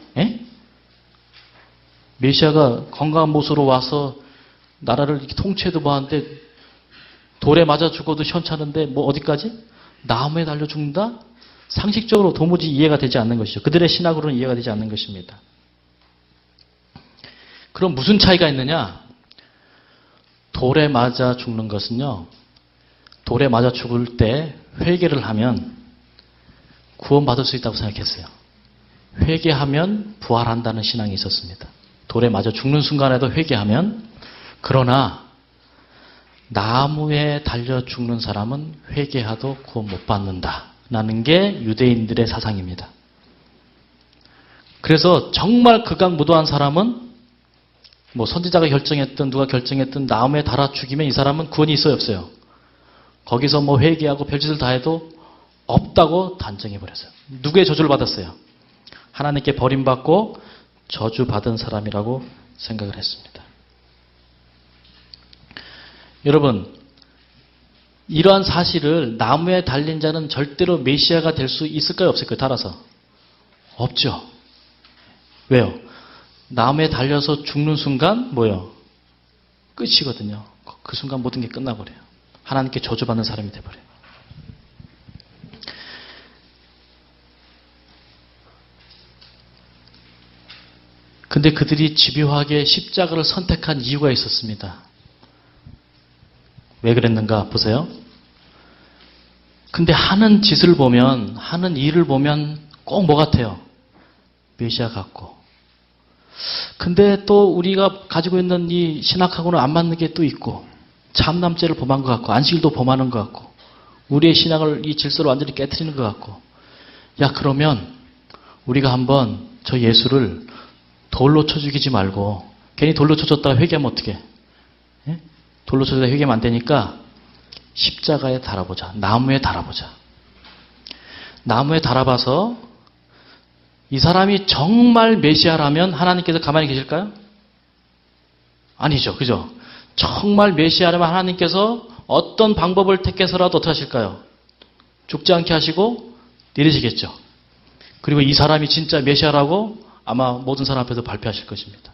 메시아가 건강한 모습으로 와서 나라를 이렇게 통치해도 뭐하는데 돌에 맞아 죽어도 시원찮은데 뭐 어디까지? 나무에 달려 죽는다? 상식적으로 도무지 이해가 되지 않는 것이죠. 그들의 신학으로는 이해가 되지 않는 것입니다. 그럼 무슨 차이가 있느냐? 돌에 맞아 죽는 것은요. 돌에 맞아 죽을 때 회개를 하면 구원받을 수 있다고 생각했어요. 회개하면 부활한다는 신앙이 있었습니다. 돌에 맞아 죽는 순간에도 회개하면 그러나 나무에 달려 죽는 사람은 회개하도 구원 못 받는다라는 게 유대인들의 사상입니다. 그래서 정말 극악무도한 사람은 뭐 선지자가 결정했든 누가 결정했든 나무에 달아 죽이면 이 사람은 구원이 있어요 없어요? 거기서 뭐 회개하고 별짓을 다 해도 없다고 단정해버렸어요. 누구의 저주를 받았어요? 하나님께 버림받고 저주받은 사람이라고 생각을 했습니다. 여러분 이러한 사실을 나무에 달린 자는 절대로 메시아가 될 수 있을까요 없을까요? 따라서 없죠. 왜요? 나무에 달려서 죽는 순간 뭐예요? 끝이거든요. 그 순간 모든 게 끝나버려요. 하나님께 저주받는 사람이 돼버려요. 근데 그들이 집요하게 십자가를 선택한 이유가 있었습니다. 왜 그랬는가 보세요. 근데 하는 짓을 보면 하는 일을 보면 꼭 뭐 같아요? 메시아 같고. 근데 또 우리가 가지고 있는 이 신학하고는 안 맞는 게 또 있고 참남죄를 범한 것 같고 안식일도 범하는 것 같고 우리의 신학을 이 질서를 완전히 깨트리는 것 같고 야 그러면 우리가 한번 저 예수를 돌로 쳐 죽이지 말고 괜히 돌로 쳐줬다가 회개하면 어떡해? 예? 돌로 쳐줬다가 회개하면 안 되니까 십자가에 달아보자. 나무에 달아보자. 나무에 달아봐서 이 사람이 정말 메시아라면 하나님께서 가만히 계실까요? 아니죠. 그죠? 정말 메시아라면 하나님께서 어떤 방법을 택해서라도 어떻게 하실까요? 죽지 않게 하시고 내리시겠죠. 그리고 이 사람이 진짜 메시아라고 아마 모든 사람 앞에서 발표하실 것입니다.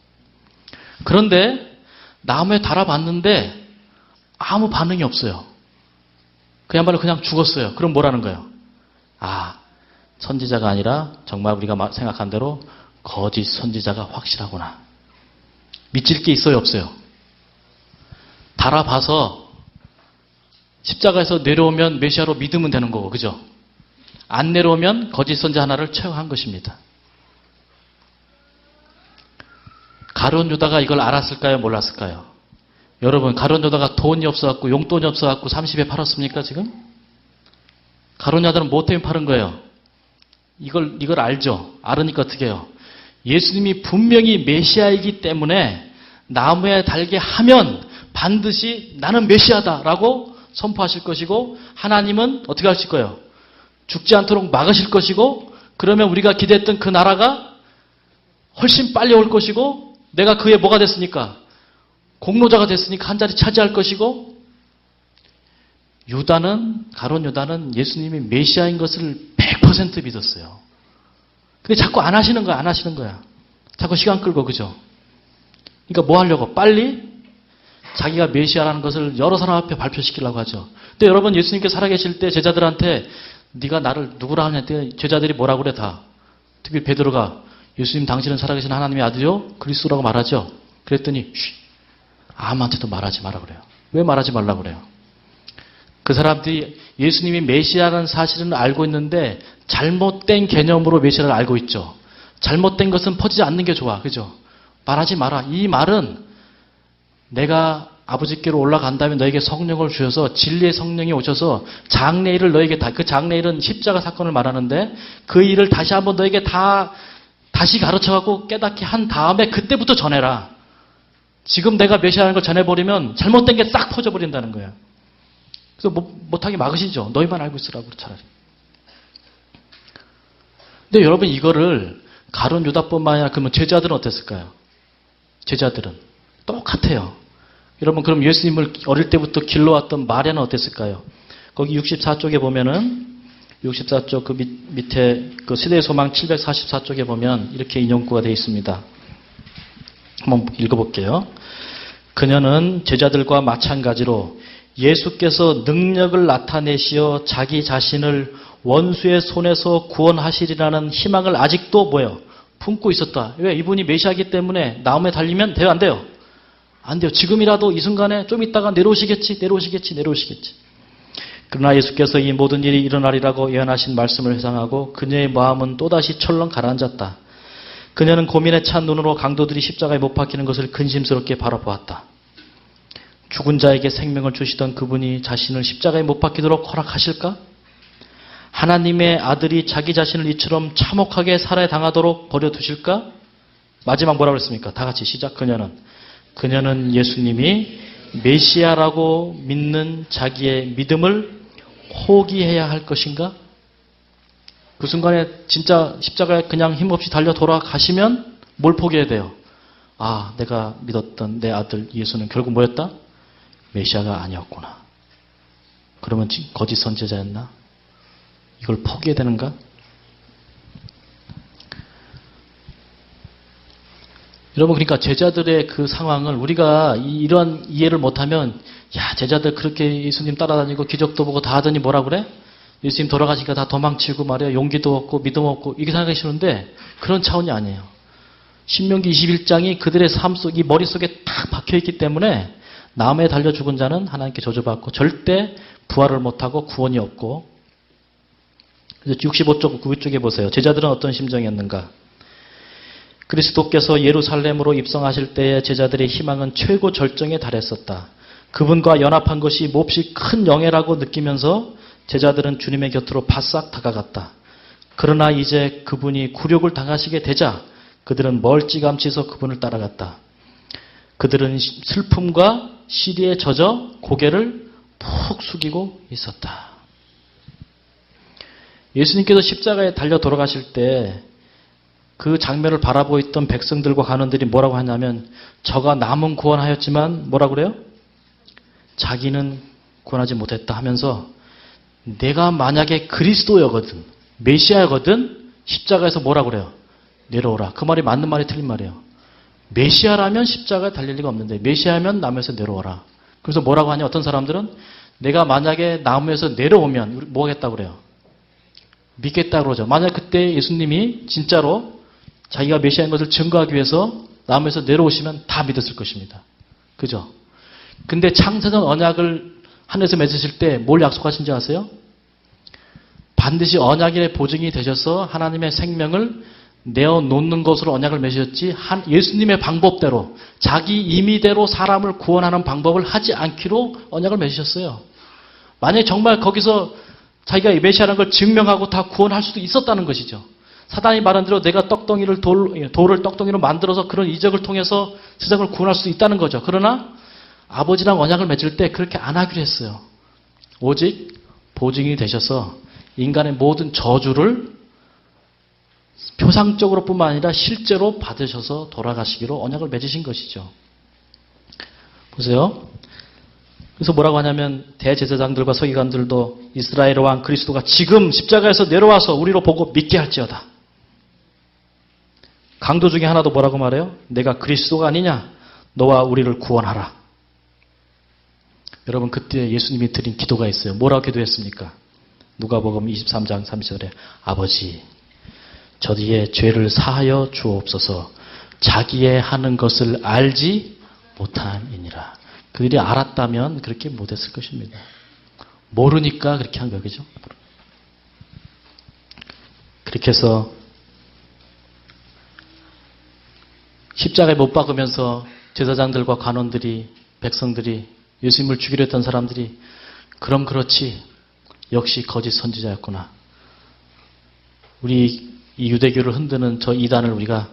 그런데 나무에 달아봤는데 아무 반응이 없어요. 그야말로 그냥 죽었어요. 그럼 뭐라는 거예요? 아, 선지자가 아니라 정말 우리가 생각한 대로 거짓 선지자가 확실하구나. 믿질 게 있어요 없어요? 달아봐서 십자가에서 내려오면 메시아로 믿으면 되는 거고 그죠? 안 내려오면 거짓 선지자 하나를 채용한 것입니다. 가룟 유다가 이걸 알았을까요? 몰랐을까요? 여러분 가룟 유다가 돈이 없어갖고 용돈이 없어갖고 30에 팔았습니까 지금? 가룟 유다는 뭐 때문에 파는 거예요? 이걸 알죠? 알으니까 어떻게 해요? 예수님이 분명히 메시아이기 때문에 나무에 달게 하면 반드시 나는 메시아다라고 선포하실 것이고, 하나님은 어떻게 하실 거예요? 죽지 않도록 막으실 것이고, 그러면 우리가 기대했던 그 나라가 훨씬 빨리 올 것이고, 내가 그에 뭐가 됐으니까? 공로자가 됐으니까 한 자리 차지할 것이고, 가룟 유다는 예수님이 메시아인 것을 100% 믿었어요. 근데 자꾸 안 하시는 거야. 자꾸 시간 끌고, 그죠? 그러니까 뭐 하려고? 빨리 자기가 메시아라는 것을 여러 사람 앞에 발표시키려고 하죠. 근데 여러분, 예수님께서 살아계실 때 제자들한테 네가 나를 누구라 하냐 때 제자들이 뭐라고 그래 다. 특히 베드로가 예수님 당신은 살아계신 하나님의 아들이요? 그리스도라고 말하죠. 그랬더니 아무한테도 말하지 마라 그래요. 왜 말하지 말라고 그래요? 그 사람들이 예수님이 메시아라는 사실은 알고 있는데 잘못된 개념으로 메시아를 알고 있죠. 잘못된 것은 퍼지지 않는 게 좋아. 그죠? 말하지 마라. 이 말은 내가 아버지께로 올라간다면 너에게 성령을 주셔서 진리의 성령이 오셔서 장래일을 너에게 그 장래일은 십자가 사건을 말하는데 그 일을 다시 한번 너에게 다시 가르쳐갖고 깨닫게 한 다음에 그때부터 전해라. 지금 내가 메시아라는 걸 전해버리면 잘못된 게 싹 퍼져버린다는 거예요. 그래서 못하게 막으시죠. 너희만 알고 있으라고 차라리. 근데 여러분 이거를 가룟 유다뿐만 아니라 그러면 제자들은 어땠을까요? 제자들은 똑같아요. 여러분 그럼 예수님을 어릴 때부터 길러왔던 마리아는 어땠을까요? 거기 64쪽에 보면은 64쪽 그 밑에 그 시대의 소망 744쪽에 보면 이렇게 인용구가 되어 있습니다. 한번 읽어볼게요. 그녀는 제자들과 마찬가지로 예수께서 능력을 나타내시어 자기 자신을 원수의 손에서 구원하시리라는 희망을 아직도 뭐예요? 품고 있었다. 왜? 이분이 메시아이기 때문에 나무에 달리면 돼요? 안 돼요? 안 돼요. 지금이라도 이 순간에 좀 있다가 내려오시겠지. 그러나 예수께서 이 모든 일이 일어나리라고 예언하신 말씀을 회상하고 그녀의 마음은 또다시 철렁 가라앉았다. 그녀는 고민에 찬 눈으로 강도들이 십자가에 못 박히는 것을 근심스럽게 바라보았다. 죽은 자에게 생명을 주시던 그분이 자신을 십자가에 못 박히도록 허락하실까? 하나님의 아들이 자기 자신을 이처럼 참혹하게 살해당하도록 버려두실까? 마지막 뭐라고 그랬습니까? 다 같이 시작. 그녀는 예수님이 메시아라고 믿는 자기의 믿음을 포기해야 할 것인가? 그 순간에 진짜 십자가에 그냥 힘없이 달려 돌아가시면 뭘 포기해야 돼요? 아, 내가 믿었던 내 아들 예수는 결국 뭐였다? 메시아가 아니었구나. 그러면 거짓 선지자였나? 이걸 포기해야 되는가? 여러분 그러니까 제자들의 그 상황을 우리가 이런 이해를 못하면 야 제자들 그렇게 예수님 따라다니고 기적도 보고 다 하더니 뭐라 그래? 예수님 돌아가시니까 다 도망치고 말이야 용기도 없고 믿음 없고 이게 생각하기 싫은데 그런 차원이 아니에요. 신명기 21장이 그들의 삶 속 이 머릿속에 딱 박혀있기 때문에 나무에 달려 죽은 자는 하나님께 저주받고 절대 부활을 못하고 구원이 없고. 그래서 65쪽 9쪽에 보세요. 제자들은 어떤 심정이었는가? 그리스도께서 예루살렘으로 입성하실 때의 제자들의 희망은 최고 절정에 달했었다. 그분과 연합한 것이 몹시 큰 영예라고 느끼면서 제자들은 주님의 곁으로 바싹 다가갔다. 그러나 이제 그분이 굴욕을 당하시게 되자 그들은 멀찌감치서 그분을 따라갔다. 그들은 슬픔과 시리에 젖어 고개를 푹 숙이고 있었다. 예수님께서 십자가에 달려 돌아가실 때 그 장면을 바라보고 있던 백성들과 관원들이 뭐라고 하냐면 저가 남은 구원하였지만 뭐라고 그래요? 자기는 구원하지 못했다 하면서 내가 만약에 그리스도여거든 메시아여거든 십자가에서 뭐라고 그래요? 내려오라. 그 말이 맞는 말이 틀린 말이에요. 메시아라면 십자가에 달릴 리가 없는데 메시아면 나무에서 내려오라. 그래서 뭐라고 하냐? 어떤 사람들은 내가 만약에 나무에서 내려오면 뭐 하겠다고 그래요? 믿겠다고 그러죠. 만약 그때 예수님이 진짜로 자기가 메시아인 것을 증거하기 위해서 나무에서 내려오시면 다 믿었을 것입니다. 그죠? 근데 창세전 언약을 하늘에서 맺으실 때 뭘 약속하신지 아세요? 반드시 언약의 보증이 되셔서 하나님의 생명을 내어놓는 것으로 언약을 맺으셨지 예수님의 방법대로 자기 임의대로 사람을 구원하는 방법을 하지 않기로 언약을 맺으셨어요. 만약에 정말 거기서 자기가 메시아라는 걸 증명하고 다 구원할 수도 있었다는 것이죠. 사단이 말한 대로 내가 돌을 떡덩이로 만들어서 그런 이적을 통해서 세상을 구원할 수 있다는 거죠. 그러나 아버지랑 언약을 맺을 때 그렇게 안 하기로 했어요. 오직 보증이 되셔서 인간의 모든 저주를 표상적으로 뿐만 아니라 실제로 받으셔서 돌아가시기로 언약을 맺으신 것이죠. 보세요. 그래서 뭐라고 하냐면 대제사장들과 서기관들도 이스라엘 왕 그리스도가 지금 십자가에서 내려와서 우리로 보고 믿게 할지어다. 강도 중에 하나도 뭐라고 말해요? 내가 그리스도가 아니냐? 너와 우리를 구원하라. 여러분 그때 예수님이 드린 기도가 있어요. 뭐라고 기도했습니까? 누가복음 23장 30절에 아버지 저희의 죄를 사하여 주옵소서. 자기의 하는 것을 알지 못함이니라. 그들이 알았다면 그렇게 못했을 것입니다. 모르니까 그렇게 한 거겠죠. 그렇게 해서 십자가에 못 박으면서 제사장들과 관원들이 백성들이 예수님을 죽이려 했던 사람들이 그럼 그렇지 역시 거짓 선지자였구나. 우리 이 유대교를 흔드는 저 이단을 우리가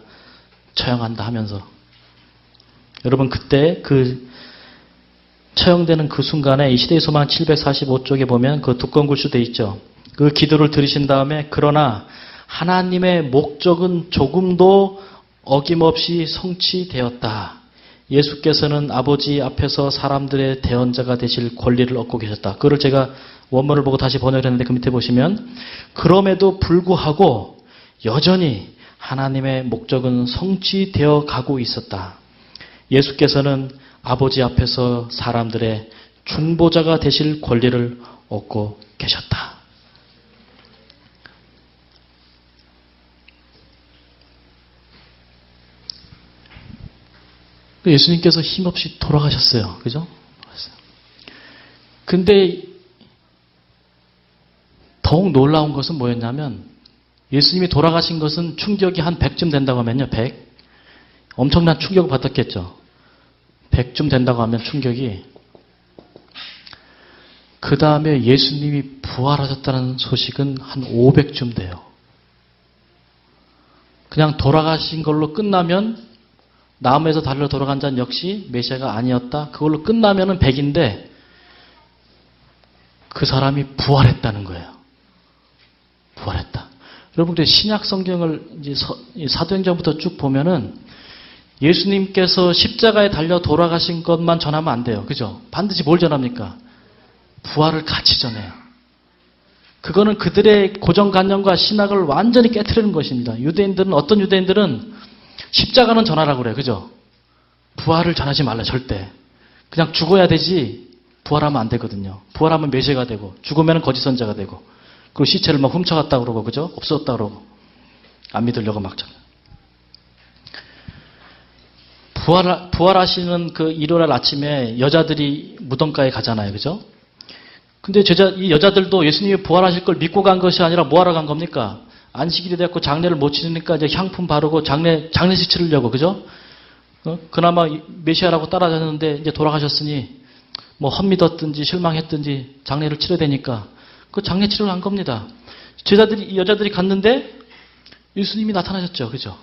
처형한다 하면서 여러분 그때 그 처형되는 그 순간에 이 시대의 소망 745쪽에 보면 그 두꺼운 글씨 돼 있죠. 그 기도를 들으신 다음에 그러나 하나님의 목적은 조금도 어김없이 성취되었다. 예수께서는 아버지 앞에서 사람들의 대언자가 되실 권리를 얻고 계셨다. 그걸 제가 원문을 보고 다시 번역을 했는데 그 밑에 보시면 그럼에도 불구하고 여전히 하나님의 목적은 성취되어 가고 있었다. 예수께서는 아버지 앞에서 사람들의 중보자가 되실 권리를 얻고 계셨다. 예수님께서 힘없이 돌아가셨어요. 그죠? 근데 더욱 놀라운 것은 뭐였냐면 예수님이 돌아가신 것은 충격이 한 100쯤 된다고 하면요. 100. 엄청난 충격을 받았겠죠. 100쯤 된다고 하면 충격이 그 다음에 예수님이 부활하셨다는 소식은 한 500쯤 돼요. 그냥 돌아가신 걸로 끝나면 나무에서 달려 돌아간 자는 역시 메시아가 아니었다. 그걸로 끝나면은 100인데 그 사람이 부활했다는 거예요. 부활했다. 여러분들 신약 성경을 이제 사도행전부터 쭉 보면은 예수님께서 십자가에 달려 돌아가신 것만 전하면 안 돼요. 그죠? 반드시 뭘 전합니까? 부활을 같이 전해요. 그거는 그들의 고정관념과 신학을 완전히 깨트리는 것입니다. 어떤 유대인들은 십자가는 전하라고 그래요. 그죠? 부활을 전하지 말라, 절대. 그냥 죽어야 되지, 부활하면 안 되거든요. 부활하면 메시아가 되고, 죽으면 거짓 선자가 되고, 그리고 시체를 막 훔쳐갔다 그러고, 그죠? 없어졌다 그러고, 안 믿으려고 막 전해요. 부활하시는 그 일요일 아침에 여자들이 무덤가에 가잖아요. 그죠? 근데 이 여자들도 예수님이 부활하실 걸 믿고 간 것이 아니라 뭐하러 간 겁니까? 안식일이 됐고 장례를 못 치르니까 이제 향품 바르고 장례식 치르려고. 그죠? 그나마 메시아라고 따라다녔는데 이제 돌아가셨으니 뭐 헛믿었든지 실망했든지 장례를 치러야 되니까 그 장례 치르러 간 겁니다. 여자들이 갔는데 예수님이 나타나셨죠. 그죠?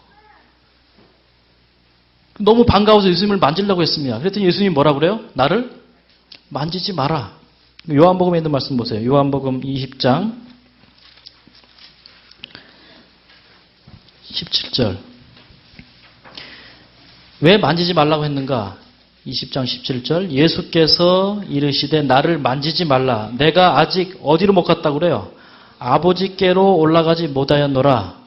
너무 반가워서 예수님을 만지려고 했습니다. 그랬더니 예수님이 뭐라고 그래요? 나를 만지지 마라. 요한복음에 있는 말씀 보세요. 요한복음 20장 17절. 왜 만지지 말라고 했는가? 20장 17절. 예수께서 이르시되 나를 만지지 말라. 내가 아직 어디로 못 갔다고 그래요? 아버지께로 올라가지 못하였노라.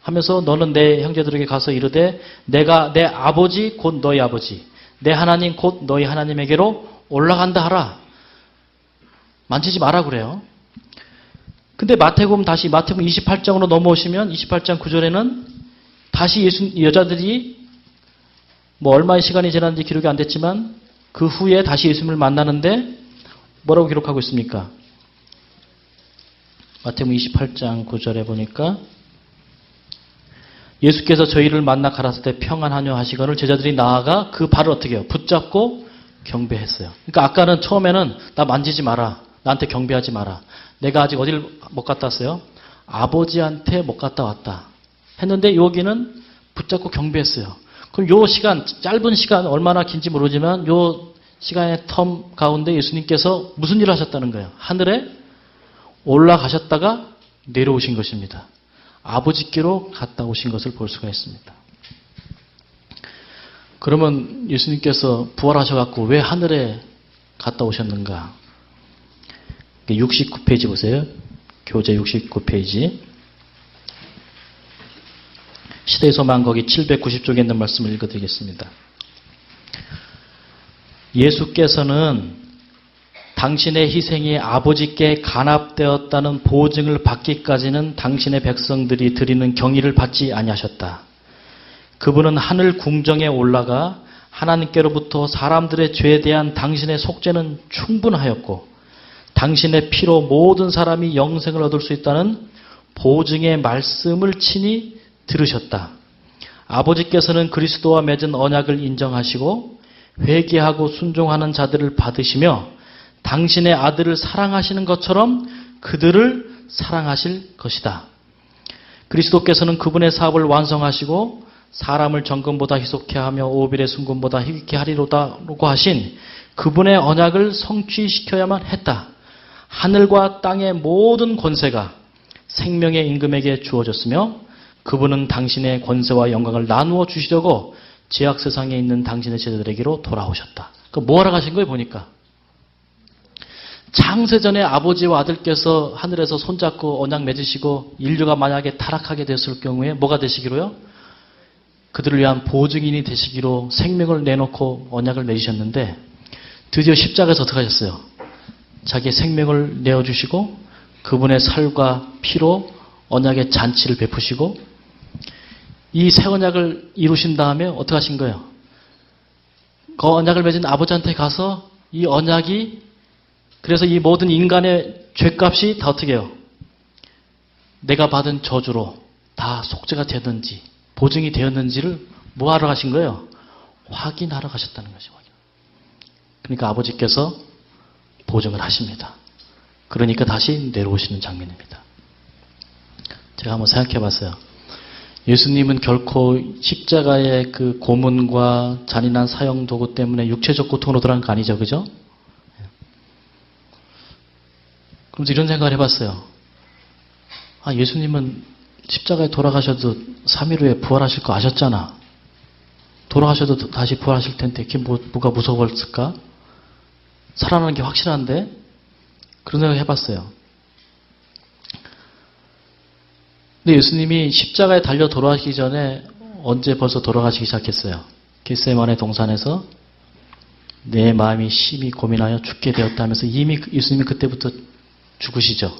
하면서 너는 내 형제들에게 가서 이르되 내가 내 아버지 곧 너희 아버지 내 하나님 곧 너희 하나님에게로 올라간다 하라. 만지지 마라 그래요. 근데 마태복음 28장으로 넘어오시면 28장 9절에는 다시 여자들이 뭐 얼마의 시간이 지났는지 기록이 안 됐지만 그 후에 다시 예수님을 만나는데 뭐라고 기록하고 있습니까? 마태복음 28장 9절에 보니까 예수께서 저희를 만나 가라사대 평안하뇨 하시거늘 제자들이 나아가 그 발을 어떻게 해요? 붙잡고 경배했어요. 그러니까 아까는 처음에는 나 만지지 마라. 나한테 경배하지 마라. 내가 아직 어디를 못 갔다 왔어요? 아버지한테 못 갔다 왔다. 했는데 여기는 붙잡고 경배했어요. 그럼 요 시간, 짧은 시간 얼마나 긴지 모르지만 요 시간의 텀 가운데 예수님께서 무슨 일을 하셨다는 거예요? 하늘에 올라가셨다가 내려오신 것입니다. 아버지께로 갔다 오신 것을 볼 수가 있습니다. 그러면 예수님께서 부활하셔갖고 왜 하늘에 갔다 오셨는가? 69페이지 보세요. 교재 69페이지. 시대의 소망 거기 790쪽에 있는 말씀을 읽어드리겠습니다. 예수께서는 당신의 희생이 아버지께 간합되었다는 보증을 받기까지는 당신의 백성들이 드리는 경의를 받지 아니하셨다. 그분은 하늘 궁정에 올라가 하나님께로부터 사람들의 죄에 대한 당신의 속죄는 충분하였고 당신의 피로 모든 사람이 영생을 얻을 수 있다는 보증의 말씀을 친히 들으셨다. 아버지께서는 그리스도와 맺은 언약을 인정하시고 회개하고 순종하는 자들을 받으시며 당신의 아들을 사랑하시는 것처럼 그들을 사랑하실 것이다. 그리스도께서는 그분의 사업을 완성하시고 사람을 정금보다 희속케 하며 오빌의 순금보다 희귀케 하리로다라고 하신 그분의 언약을 성취시켜야만 했다. 하늘과 땅의 모든 권세가 생명의 임금에게 주어졌으며 그분은 당신의 권세와 영광을 나누어 주시려고 죄악 세상에 있는 당신의 제자들에게로 돌아오셨다. 뭐 하러 가신 거예요 보니까? 창세전에 아버지와 아들께서 하늘에서 손잡고 언약 맺으시고 인류가 만약에 타락하게 됐을 경우에 뭐가 되시기로요? 그들을 위한 보증인이 되시기로 생명을 내놓고 언약을 맺으셨는데 드디어 십자가에서 어떻게 하셨어요? 자기의 생명을 내어주시고 그분의 살과 피로 언약의 잔치를 베푸시고 이 새 언약을 이루신 다음에 어떻게 하신 거예요? 그 언약을 맺은 아버지한테 가서 이 언약이 그래서 이 모든 인간의 죄값이 다 어떻게 해요? 내가 받은 저주로 다 속죄가 되었는지 보증이 되었는지를 뭐 하러 가신 거예요? 확인하러 가셨다는 것이죠. 그러니까 아버지께서 보증을 하십니다. 그러니까 다시 내려오시는 장면입니다. 제가 한번 생각해 봤어요. 예수님은 결코 십자가의 그 고문과 잔인한 사형 도구 때문에 육체적 고통으로 들어간 거 아니죠. 그죠? 그러면서 이런 생각을 해봤어요. 아, 예수님은 십자가에 돌아가셔도 3일 후에 부활하실 거 아셨잖아. 돌아가셔도 다시 부활하실 텐데 그게 뭐가 무서웠을까? 살아나는 게 확실한데? 그런 생각을 해봤어요. 근데 예수님이 십자가에 달려 돌아가시기 전에 언제 벌써 돌아가시기 시작했어요. 겟세마네 동산에서 내 마음이 심히 고민하여 죽게 되었다 하면서 이미 예수님이 그때부터 죽으시죠.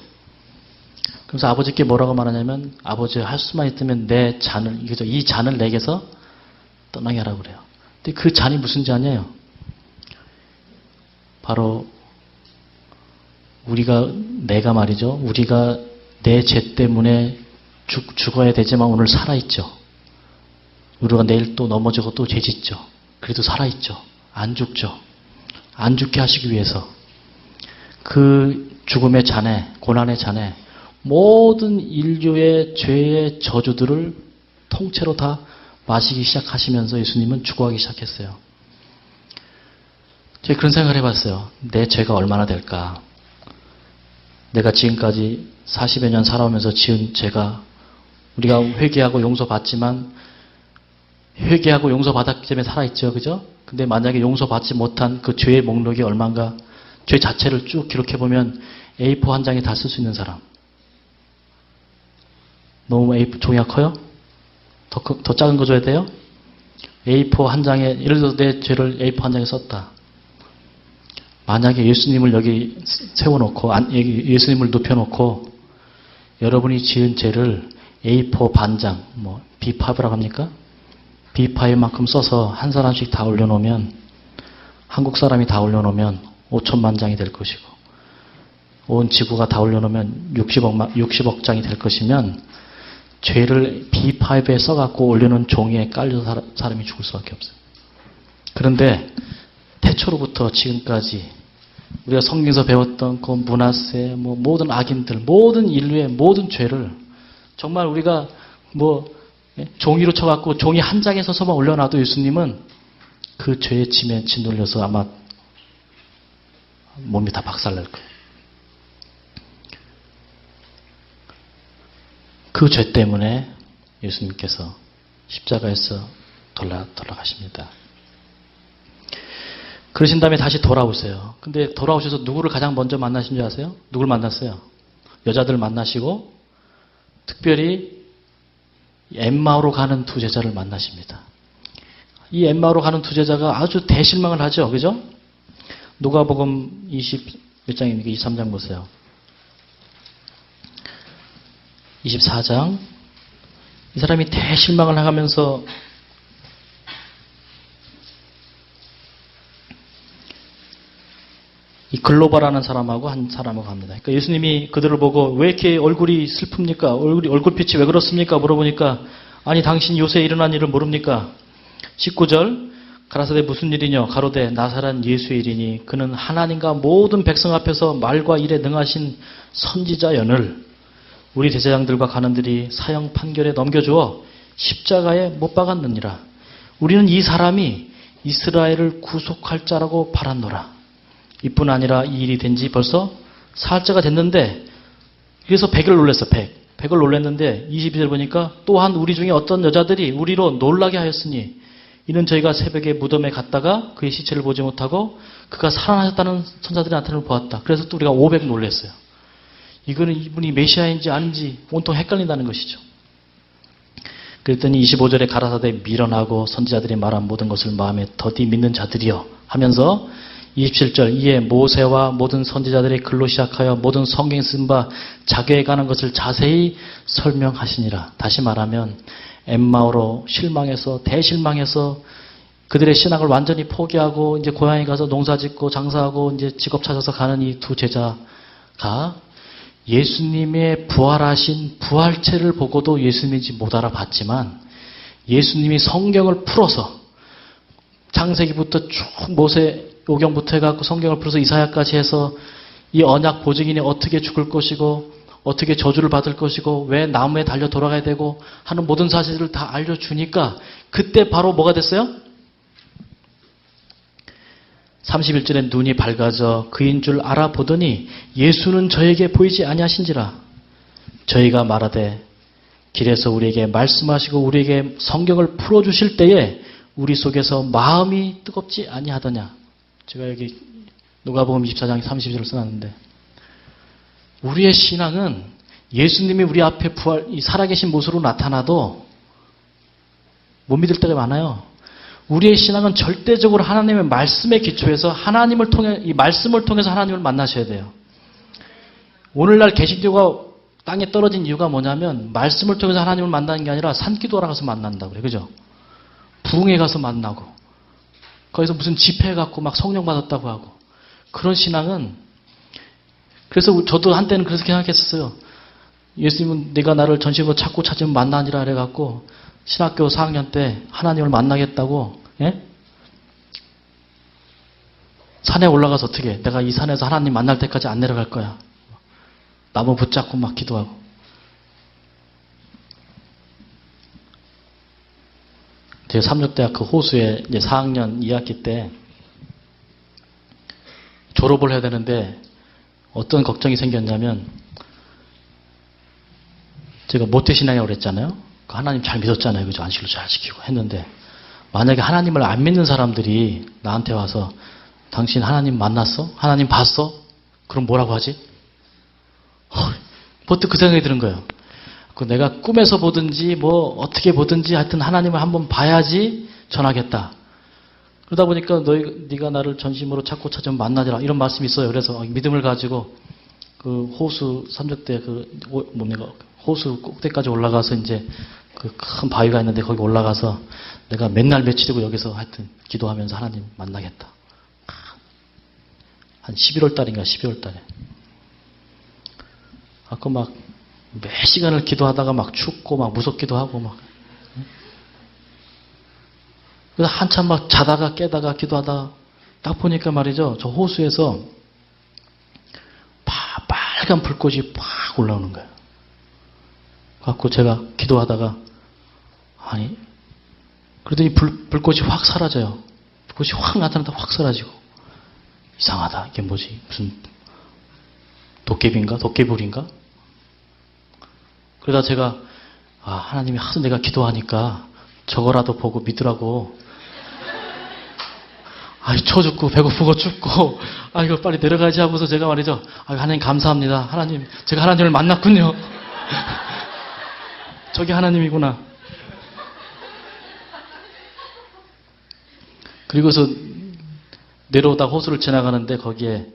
그래서 아버지께 뭐라고 말하냐면 아버지 할 수만 있다면 내 잔을 이 잔을 내게서 떠나게 하라고 그래요. 근데 그 잔이 무슨 잔이에요? 바로 내가 말이죠. 우리가 내 죄 때문에 죽어야 되지만 오늘 살아있죠. 우리가 내일 또 넘어지고 또 죄짓죠. 그래도 살아있죠. 안 죽죠. 안 죽게 하시기 위해서 그 죽음의 잔에, 고난의 잔에 모든 인류의 죄의 저주들을 통째로 다 마시기 시작하시면서 예수님은 죽어가기 시작했어요. 제가 그런 생각을 해봤어요. 내 죄가 얼마나 될까? 내가 지금까지 40여 년 살아오면서 지은 죄가 우리가 회개하고 용서받지만 회개하고 용서받았기 때문에 살아있죠. 그죠? 근데 만약에 용서받지 못한 그 죄의 목록이 얼마인가 죄 자체를 쭉 기록해보면 A4 한 장에 다 쓸 수 있는 사람. 너무 A4 종이가 커요? 더 작은 거 줘야 돼요? A4 한 장에 예를 들어서 내 죄를 A4 한 장에 썼다. 만약에 예수님을 여기 세워놓고 예수님을 눕혀놓고 여러분이 지은 죄를 A4 반장, B5라고 합니까? B5만큼 써서 한 사람씩 다 올려놓으면 한국 사람이 다 올려놓으면 5천만 장이 될 것이고 온 지구가 다 올려놓으면 60억 장이 될 것이면 죄를 B5에 써갖고 올려놓은 종이에 깔려서 사람이 죽을 수밖에 없어요. 그런데 태초로부터 지금까지 우리가 성경에서 배웠던 그 므낫세, 모든 악인들, 모든 인류의 모든 죄를 정말 우리가 종이로 쳐갖고 종이 한 장에 서서만 올려놔도 예수님은 그 죄의 짐에 짓눌려서 아마 몸이 다 박살날 거예요. 그 죄 때문에 예수님께서 십자가에서 돌아가십니다. 그러신 다음에 다시 돌아오세요. 근데 돌아오셔서 누구를 가장 먼저 만나신 줄 아세요? 누굴 만났어요? 여자들 만나시고 특별히 엠마오로 가는 두 제자를 만나십니다. 이 엠마오로 가는 두 제자가 아주 대실망을 하죠. 그죠? 누가복음 몇 장입니까? 23장 보세요. 24장. 이 사람이 대실망을 하면서 이 글로바라는 사람하고 한 사람하고 갑니다. 그러니까 예수님이 그들을 보고 왜 이렇게 얼굴이 슬픕니까? 얼굴빛이 왜 그렇습니까? 물어보니까 아니 당신 요새 일어난 일을 모릅니까? 19절 가라사대 무슨 일이뇨? 가로되 나사란 예수의 일이니 그는 하나님과 모든 백성 앞에서 말과 일에 능하신 선지자연을 우리 대제장들과 간원들이 사형 판결에 넘겨주어 십자가에 못 박았느니라. 우리는 이 사람이 이스라엘을 구속할 자라고 바랐노라. 이뿐 아니라 이 일이 된 지 벌써 사흘째가 됐는데 그래서 100을 놀랐어. 100을 놀랐는데 22절 보니까 또한 우리 중에 어떤 여자들이 우리로 놀라게 하였으니 이는 저희가 새벽에 무덤에 갔다가 그의 시체를 보지 못하고 그가 살아나셨다는 천사들이 나타남을 보았다. 그래서 또 우리가 500 놀랐어요. 이거는 이분이 메시아인지 아닌지 온통 헷갈린다는 것이죠. 그랬더니 25절에 가라사대 미련하고 선지자들이 말한 모든 것을 마음에 더디 믿는 자들이여 하면서 27절 이에 모세와 모든 선지자들의 글로 시작하여 모든 성경에 쓴 바 자기에 관한 것을 자세히 설명하시니라. 다시 말하면 엠마오로 실망해서 대실망해서 그들의 신앙을 완전히 포기하고 이제 고향에 가서 농사짓고 장사하고 이제 직업 찾아서 가는 이 두 제자가 예수님의 부활하신 부활체를 보고도 예수님인지 못 알아봤지만 예수님이 성경을 풀어서 창세기부터 쭉 모세 오경부터 해갖고 성경을 풀어서 이사야까지 해서 이 언약 보증인이 어떻게 죽을 것이고 어떻게 저주를 받을 것이고 왜 나무에 달려 돌아가야 되고 하는 모든 사실을 다 알려주니까 그때 바로 뭐가 됐어요? 31절에 눈이 밝아져 그인 줄 알아보더니 예수는 저에게 보이지 아니하신지라. 저희가 말하되 길에서 우리에게 말씀하시고 우리에게 성경을 풀어주실 때에 우리 속에서 마음이 뜨겁지 아니하더냐. 제가 여기 누가복음 24장 30절을 써놨는데 우리의 신앙은 예수님이 우리 앞에 살아계신 모습으로 나타나도 못 믿을 때가 많아요. 우리의 신앙은 절대적으로 하나님의 말씀에 기초해서 하나님을 통해 이 말씀을 통해서 하나님을 만나셔야 돼요. 오늘날 개신교가 땅에 떨어진 이유가 뭐냐면 말씀을 통해서 하나님을 만나는 게 아니라 산기도하러 가서 만난다고 그래요. 그죠? 부흥회 가서 만나고 거기서 무슨 집회 갖고 막 성령 받았다고 하고 그런 신앙은 그래서 저도 한때는 그렇게 생각했었어요. 예수님은 내가 나를 전심으로 찾고 찾으면 만나니라 그래갖고 신학교 4학년 때 하나님을 만나겠다고 산에 올라가서 어떻게 내가 이 산에서 하나님 만날 때까지 안 내려갈 거야. 나무 붙잡고 막 기도하고 제가 삼육대학교 호수에 이제 4학년 2학기 때 졸업을 해야 되는데 어떤 걱정이 생겼냐면 제가 모태신앙이라고 그랬잖아요. 하나님 잘 믿었잖아요. 그죠? 안식일로 잘 지키고 했는데 만약에 하나님을 안 믿는 사람들이 나한테 와서 당신 하나님 만났어? 하나님 봤어? 그럼 뭐라고 하지? 버뜩 그 생각이 드는 거예요. 내가 꿈에서 보든지 뭐 어떻게 보든지 하여튼 하나님을 한번 봐야지 전하겠다. 그러다 보니까 네가 나를 전심으로 찾고 찾으면 만나지라 이런 말씀이 있어요. 그래서 믿음을 가지고 그 호수 삼적대 호수 꼭대기까지 올라가서 이제 그 큰 바위가 있는데 거기 올라가서 내가 맨날 며칠이고 여기서 하여튼 기도하면서 하나님 만나겠다. 한 11월 달인가 12월 달에. 아까 막 몇 시간을 기도하다가 막 춥고 막 무섭기도 하고 막. 그래서 한참 막 자다가 깨다가 기도하다가 딱 보니까 말이죠. 저 호수에서 빨간 불꽃이 팍 올라오는 거예요. 갖고 제가 기도하다가 아니, 그러더니 불꽃이 확 사라져요. 불꽃이 확 나타났다 확 사라지고. 이상하다. 이게 뭐지? 무슨 도깨비인가? 도깨불인가? 그러다 제가 하나님이 하도 내가 기도하니까 저거라도 보고 믿으라고. 추워 죽고 배고프고 춥고 이거 빨리 내려가야지 하고서 제가 말이죠. 하나님 감사합니다. 하나님, 제가 하나님을 만났군요. 저게 하나님이구나. 그리고서 내려오다 호수를 지나가는데 거기에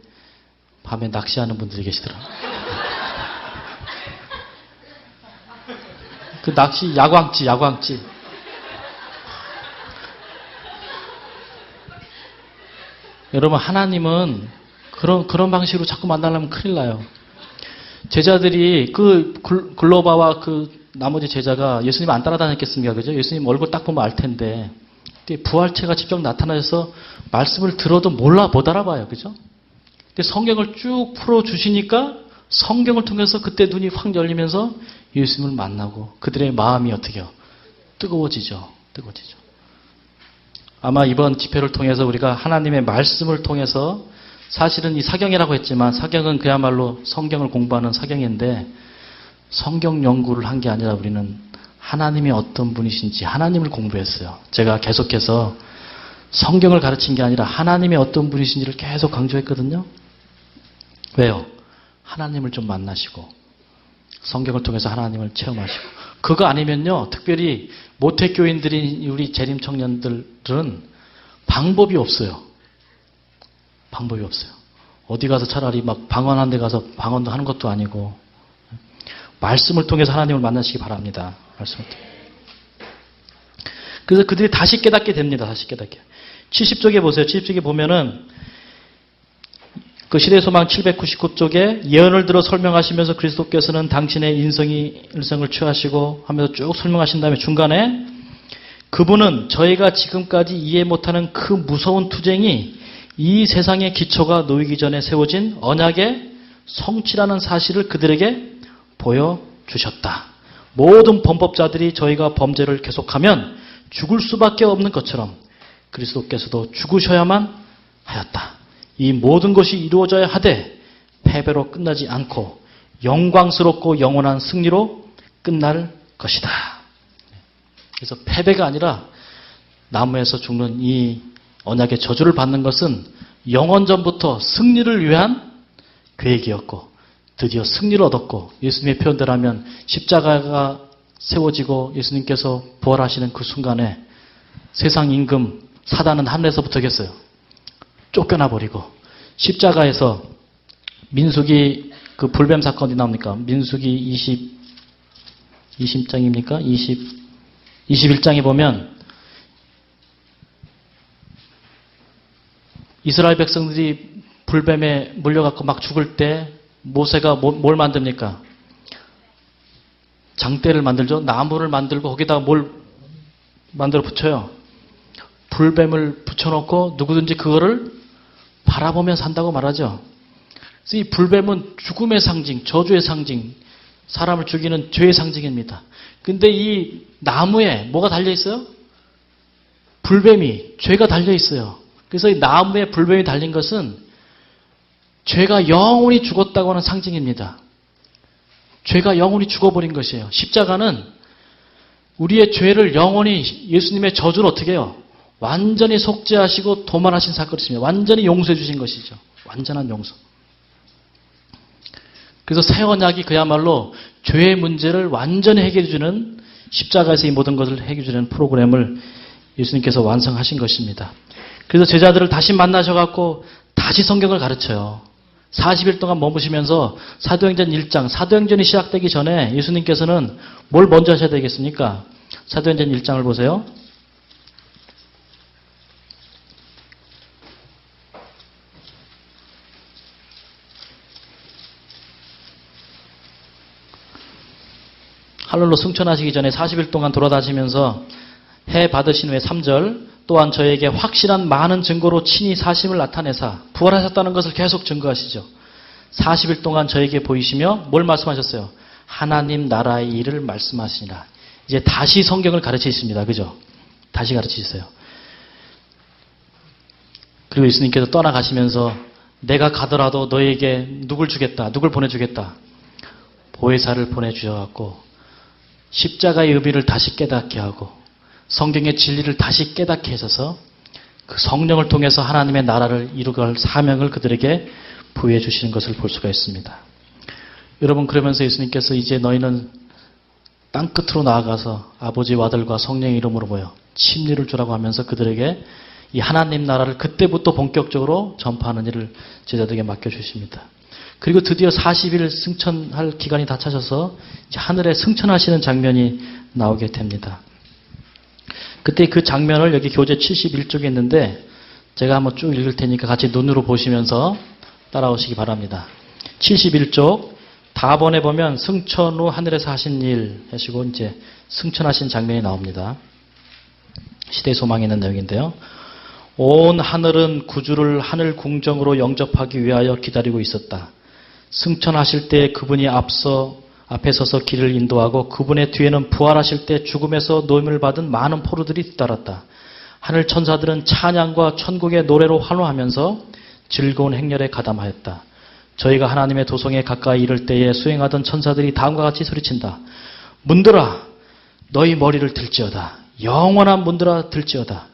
밤에 낚시하는 분들이 계시더라고요. 그 낚시 야광지. 여러분, 하나님은 그런 방식으로 자꾸 만나려면 큰일 나요. 제자들이 글로바와 나머지 제자가 예수님 안 따라다녔겠습니까? 그죠? 예수님 얼굴 딱 보면 알 텐데. 부활체가 직접 나타나서 말씀을 들어도 못 알아봐요. 그죠? 근데 성경을 쭉 풀어주시니까 성경을 통해서 그때 눈이 확 열리면서 예수님을 만나고 그들의 마음이 어떻게요? 뜨거워지죠. 아마 이번 집회를 통해서 우리가 하나님의 말씀을 통해서 사실은 이 사경이라고 했지만 사경은 그야말로 성경을 공부하는 사경인데 성경 연구를 한 게 아니라 우리는 하나님이 어떤 분이신지 하나님을 공부했어요. 제가 계속해서 성경을 가르친 게 아니라 하나님이 어떤 분이신지를 계속 강조했거든요. 왜요? 하나님을 좀 만나시고 성경을 통해서 하나님을 체험하시고 그거 아니면요. 특별히 모태교인들인 우리 재림 청년들은 방법이 없어요. 어디 가서 차라리 막 방언한 데 가서 방언도 하는 것도 아니고 말씀을 통해서 하나님을 만나시기 바랍니다. 말씀을 통해. 그래서 그들이 다시 깨닫게 됩니다. 70쪽에 보세요. 70쪽에 보면은 그 시대소망 799쪽에 예언을 들어 설명하시면서 그리스도께서는 당신의 일성을 취하시고 하면서 쭉 설명하신 다음에 중간에 그분은 저희가 지금까지 이해 못하는 그 무서운 투쟁이 이 세상의 기초가 놓이기 전에 세워진 언약의 성취라는 사실을 그들에게 보여주셨다. 모든 범법자들이 저희가 범죄를 계속하면 죽을 수밖에 없는 것처럼 그리스도께서도 죽으셔야만 하였다. 이 모든 것이 이루어져야 하되 패배로 끝나지 않고 영광스럽고 영원한 승리로 끝날 것이다. 그래서 패배가 아니라 나무에서 죽는 이 언약의 저주를 받는 것은 영원전부터 승리를 위한 계획이었고 드디어 승리를 얻었고 예수님의 표현대로 하면 십자가가 세워지고 예수님께서 부활하시는 그 순간에 세상 임금 사단은 하늘에서부터 겠어요. 쫓겨나 버리고 십자가에서 민수기 그 불뱀 사건이 나옵니까? 민수기 20장입니까? 21장에 보면 이스라엘 백성들이 불뱀에 물려갖고 막 죽을 때 모세가 뭘 만듭니까? 장대를 만들죠. 나무를 만들고 거기다가 뭘 만들어 붙여요. 불뱀을 붙여놓고 누구든지 그거를 바라보며 산다고 말하죠. 그래서 이 불뱀은 죽음의 상징, 저주의 상징, 사람을 죽이는 죄의 상징입니다. 근데 이 나무에 뭐가 달려있어요? 불뱀이, 죄가 달려있어요. 그래서 이 나무에 불뱀이 달린 것은 죄가 영원히 죽었다고 하는 상징입니다. 죄가 영원히 죽어버린 것이에요. 십자가는 우리의 죄를 영원히 예수님의 저주를 어떻게 해요? 완전히 속죄하시고 도말하신 사건이십니다. 완전히 용서해 주신 것이죠. 완전한 용서. 그래서 새 언약이 그야말로 죄의 문제를 완전히 해결해 주는 십자가에서 이 모든 것을 해결해 주는 프로그램을 예수님께서 완성하신 것입니다. 그래서 제자들을 다시 만나셔갖고 다시 성경을 가르쳐요. 40일 동안 머무시면서 사도행전 1장, 사도행전이 시작되기 전에 예수님께서는 뭘 먼저 하셔야 되겠습니까? 사도행전 1장을 보세요. 하늘로 승천하시기 전에 40일 동안 돌아다니면서 해 받으신 후에 3절 또한 저에게 확실한 많은 증거로 친히 사심을 나타내사 부활하셨다는 것을 계속 증거하시죠. 40일 동안 저에게 보이시며 뭘 말씀하셨어요? 하나님 나라의 일을 말씀하시니라. 이제 다시 성경을 가르치십니다. 그죠? 다시 가르치셨어요. 그리고 예수님께서 떠나가시면서 내가 가더라도 너에게 누굴 주겠다. 누굴 보내주겠다. 보혜사를 보내주셔갖고 십자가의 의미를 다시 깨닫게 하고 성경의 진리를 다시 깨닫게 하셔서 그 성령을 통해서 하나님의 나라를 이루갈 사명을 그들에게 부여해 주시는 것을 볼 수가 있습니다. 여러분, 그러면서 예수님께서 이제 너희는 땅끝으로 나아가서 아버지와 아들과 성령의 이름으로 모여 침례를 주라고 하면서 그들에게 이 하나님 나라를 그때부터 본격적으로 전파하는 일을 제자들에게 맡겨주십니다. 그리고 드디어 40일 승천할 기간이 다 차셔서 이제 하늘에 승천하시는 장면이 나오게 됩니다. 그때 그 장면을 여기 교재 71쪽에 있는데 제가 한번 쭉 읽을 테니까 같이 눈으로 보시면서 따라오시기 바랍니다. 71쪽 다번에 보면 승천 후 하늘에서 하신 일 하시고 이제 승천하신 장면이 나옵니다. 시대의 소망에 있는 내용인데요. 온 하늘은 구주를 하늘 궁정으로 영접하기 위하여 기다리고 있었다. 승천하실 때 그분이 앞에 서서 길을 인도하고 그분의 뒤에는 부활하실 때 죽음에서 노임을 받은 많은 포로들이 뒤따랐다. 하늘 천사들은 찬양과 천국의 노래로 환호하면서 즐거운 행렬에 가담하였다. 저희가 하나님의 도성에 가까이 이를 때에 수행하던 천사들이 다음과 같이 소리친다. 문들아 너희 머리를 들지어다. 영원한 문들아 들지어다.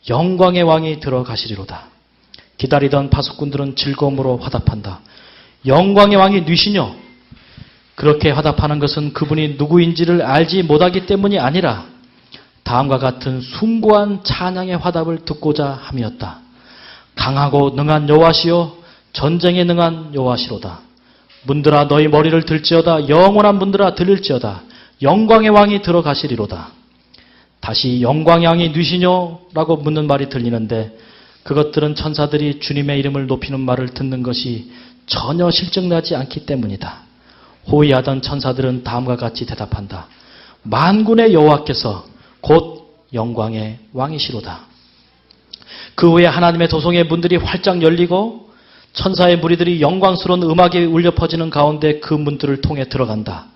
영광의 왕이 들어가시리로다. 기다리던 파수꾼들은 즐거움으로 화답한다. 영광의 왕이 누시뇨? 그렇게 화답하는 것은 그분이 누구인지를 알지 못하기 때문이 아니라 다음과 같은 숭고한 찬양의 화답을 듣고자 함이었다. 강하고 능한 여호와시요 전쟁에 능한 여호와시로다. 문들아 너희 머리를 들지어다. 영원한 문들아 들릴지어다. 영광의 왕이 들어가시리로다. 다시 영광의 왕이 누시뇨? 라고 묻는 말이 들리는데 그것들은 천사들이 주님의 이름을 높이는 말을 듣는 것이 전혀 실증나지 않기 때문이다. 호위하던 천사들은 다음과 같이 대답한다. 만군의 여호와께서 곧 영광의 왕이시로다. 그 후에 하나님의 도성의 문들이 활짝 열리고 천사의 무리들이 영광스러운 음악이 울려 퍼지는 가운데 그 문들을 통해 들어간다.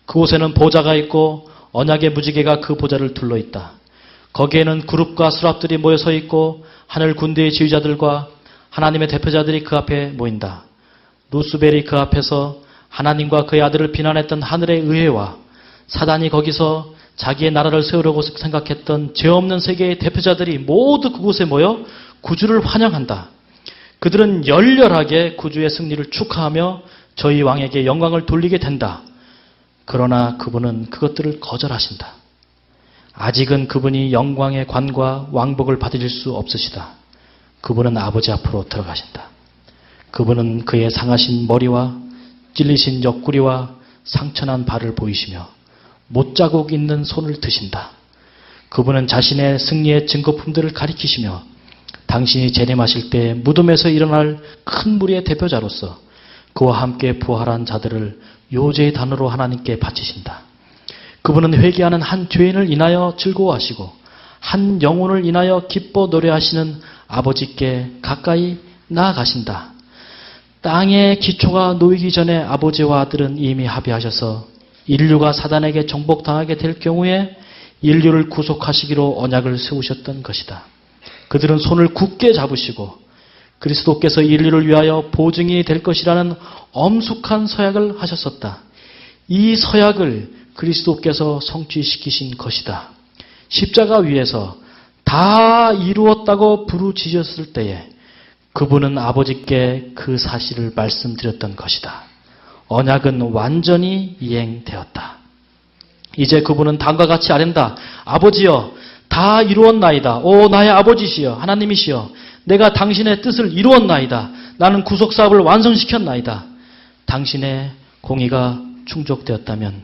그곳에는 보좌가 있고 언약의 무지개가 그 보좌를 둘러있다. 거기에는 그룹과 수랍들이 모여서 있고 하늘 군대의 지휘자들과 하나님의 대표자들이 그 앞에 모인다. 루스벨이 그 앞에서 하나님과 그의 아들을 비난했던 하늘의 의회와 사단이 거기서 자기의 나라를 세우려고 생각했던 죄 없는 세계의 대표자들이 모두 그곳에 모여 구주를 환영한다. 그들은 열렬하게 구주의 승리를 축하하며 저희 왕에게 영광을 돌리게 된다. 그러나 그분은 그것들을 거절하신다. 아직은 그분이 영광의 관과 왕복을 받으실 수 없으시다. 그분은 아버지 앞으로 들어가신다. 그분은 그의 상하신 머리와 찔리신 옆구리와 상처난 발을 보이시며 못자국 있는 손을 드신다. 그분은 자신의 승리의 증거품들을 가리키시며 당신이 재림하실 때 무덤에서 일어날 큰 무리의 대표자로서 그와 함께 부활한 자들을 요제의 단으로 하나님께 바치신다. 그분은 회개하는 한 죄인을 인하여 즐거워하시고 한 영혼을 인하여 기뻐 노래하시는 아버지께 가까이 나아가신다. 땅의 기초가 놓이기 전에 아버지와 아들은 이미 합의하셔서 인류가 사단에게 정복당하게 될 경우에 인류를 구속하시기로 언약을 세우셨던 것이다. 그들은 손을 굳게 잡으시고 그리스도께서 인류를 위하여 보증이 될 것이라는 엄숙한 서약을 하셨었다. 이 서약을 그리스도께서 성취시키신 것이다. 십자가 위에서 다 이루었다고 부르짖었을 때에 그분은 아버지께 그 사실을 말씀드렸던 것이다. 언약은 완전히 이행되었다. 이제 그분은 다음과 같이 아랜다. 아버지여 다 이루었나이다. 오 나의 아버지시여 하나님이시여 내가 당신의 뜻을 이루었나이다. 나는 구속사업을 완성시켰나이다. 당신의 공의가 충족되었다면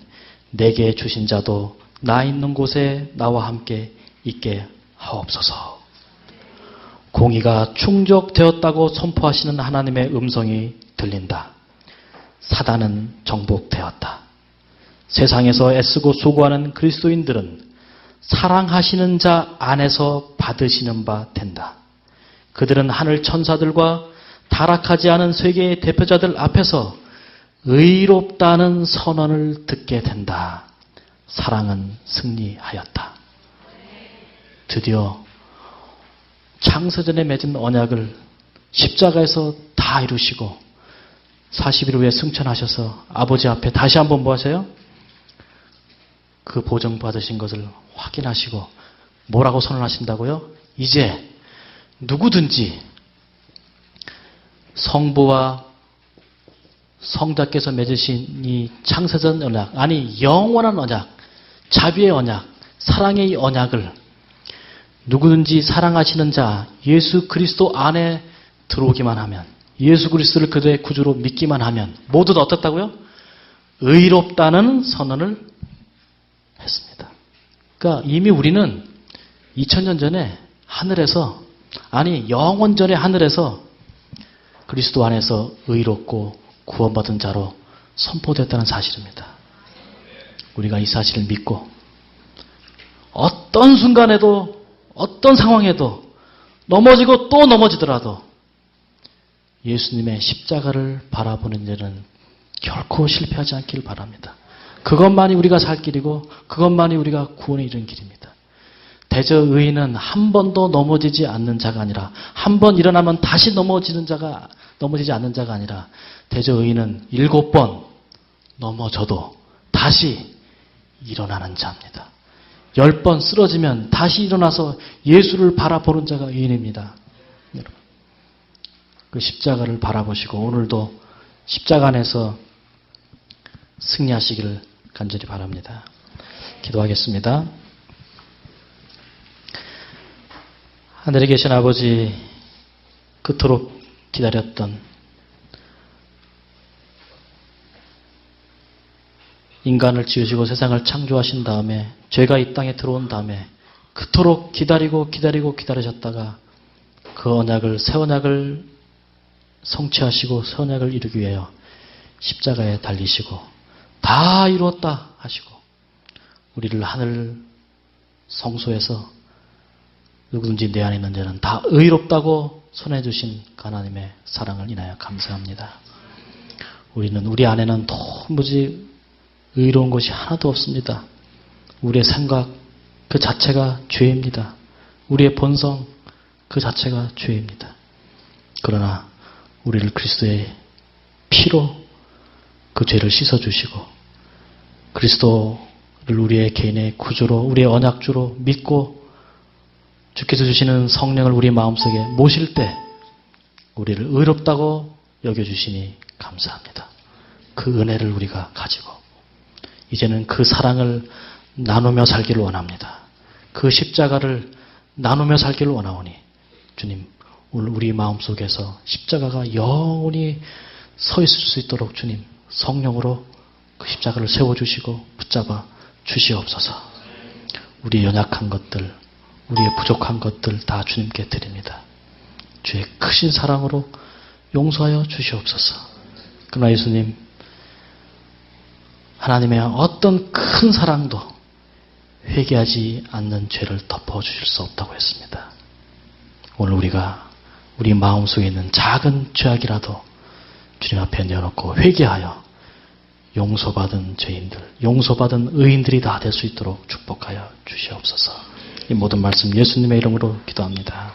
내게 주신 자도 나 있는 곳에 나와 함께 있게 하옵소서. 공의가 충족되었다고 선포하시는 하나님의 음성이 들린다. 사단은 정복되었다. 세상에서 애쓰고 수고하는 그리스도인들은 사랑하시는 자 안에서 받으시는 바 된다. 그들은 하늘 천사들과 타락하지 않은 세계의 대표자들 앞에서 의롭다는 선언을 듣게 된다. 사랑은 승리하였다. 드디어 창세전에 맺은 언약을 십자가에서 다 이루시고 40일 후에 승천하셔서 아버지 앞에 다시 한번 뭐 하세요? 그 보정받으신 것을 확인하시고 뭐라고 선언하신다고요? 이제 누구든지 성부와 성자께서 맺으신 이 창세전 언약, 아니 영원한 언약, 자비의 언약, 사랑의 언약을 누구든지 사랑하시는 자 예수 그리스도 안에 들어오기만 하면, 예수 그리스도를 그들의 구주로 믿기만 하면 모두 다 어떻다고요? 의롭다는 선언을 했습니다. 그러니까 이미 우리는 2000년 전에 하늘에서, 아니 영원 전에 하늘에서 그리스도 안에서 의롭고 구원받은 자로 선포됐다는 사실입니다. 우리가 이 사실을 믿고 어떤 순간에도 어떤 상황에도 넘어지고 또 넘어지더라도 예수님의 십자가를 바라보는 일은 결코 실패하지 않기를 바랍니다. 그것만이 우리가 살 길이고 그것만이 우리가 구원에 이르는 길입니다. 대저 의인은 한 번도 넘어지지 않는 자가 아니라, 한 번 일어나면 다시 넘어지지 않는 자가 아니라, 대저 의인은 7번 넘어져도 다시 일어나는 자입니다. 10번 쓰러지면 다시 일어나서 예수를 바라보는 자가 의인입니다. 여러분, 그 십자가를 바라보시고 오늘도 십자가 안에서 승리하시기를 간절히 바랍니다. 기도하겠습니다. 하늘에 계신 아버지, 그토록 기다렸던 인간을 지으시고 세상을 창조하신 다음에, 죄가 이 땅에 들어온 다음에 그토록 기다리셨다가 그 언약을, 새 언약을 성취하시고 새 언약을 이루기 위하여 십자가에 달리시고 다 이루었다 하시고 우리를 하늘 성소에서 누구든지 내 안에 있는 자는 다 의롭다고 선해주신 하나님의 사랑을 인하여 감사합니다. 우리는, 우리 안에는 도무지 의로운 것이 하나도 없습니다. 우리의 생각 그 자체가 죄입니다. 우리의 본성 그 자체가 죄입니다. 그러나 우리를 그리스도의 피로 그 죄를 씻어주시고 그리스도를 우리의 개인의 구주로, 우리의 언약주로 믿고 주께서 주시는 성령을 우리 마음속에 모실 때 우리를 의롭다고 여겨주시니 감사합니다. 그 은혜를 우리가 가지고 이제는 그 사랑을 나누며 살기를 원합니다. 그 십자가를 나누며 살기를 원하오니 주님, 오늘 우리 마음속에서 십자가가 영원히 서 있을 수 있도록 주님 성령으로 그 십자가를 세워주시고 붙잡아 주시옵소서. 우리의 연약한 것들, 우리의 부족한 것들 다 주님께 드립니다. 주의 크신 사랑으로 용서하여 주시옵소서. 그러나 예수님, 하나님의 어떤 큰 사랑도 회개하지 않는 죄를 덮어주실 수 없다고 했습니다. 오늘 우리가 우리 마음속에 있는 작은 죄악이라도 주님 앞에 내어놓고 회개하여 용서받은 죄인들, 용서받은 의인들이 다 될 수 있도록 축복하여 주시옵소서. 이 모든 말씀 예수님의 이름으로 기도합니다.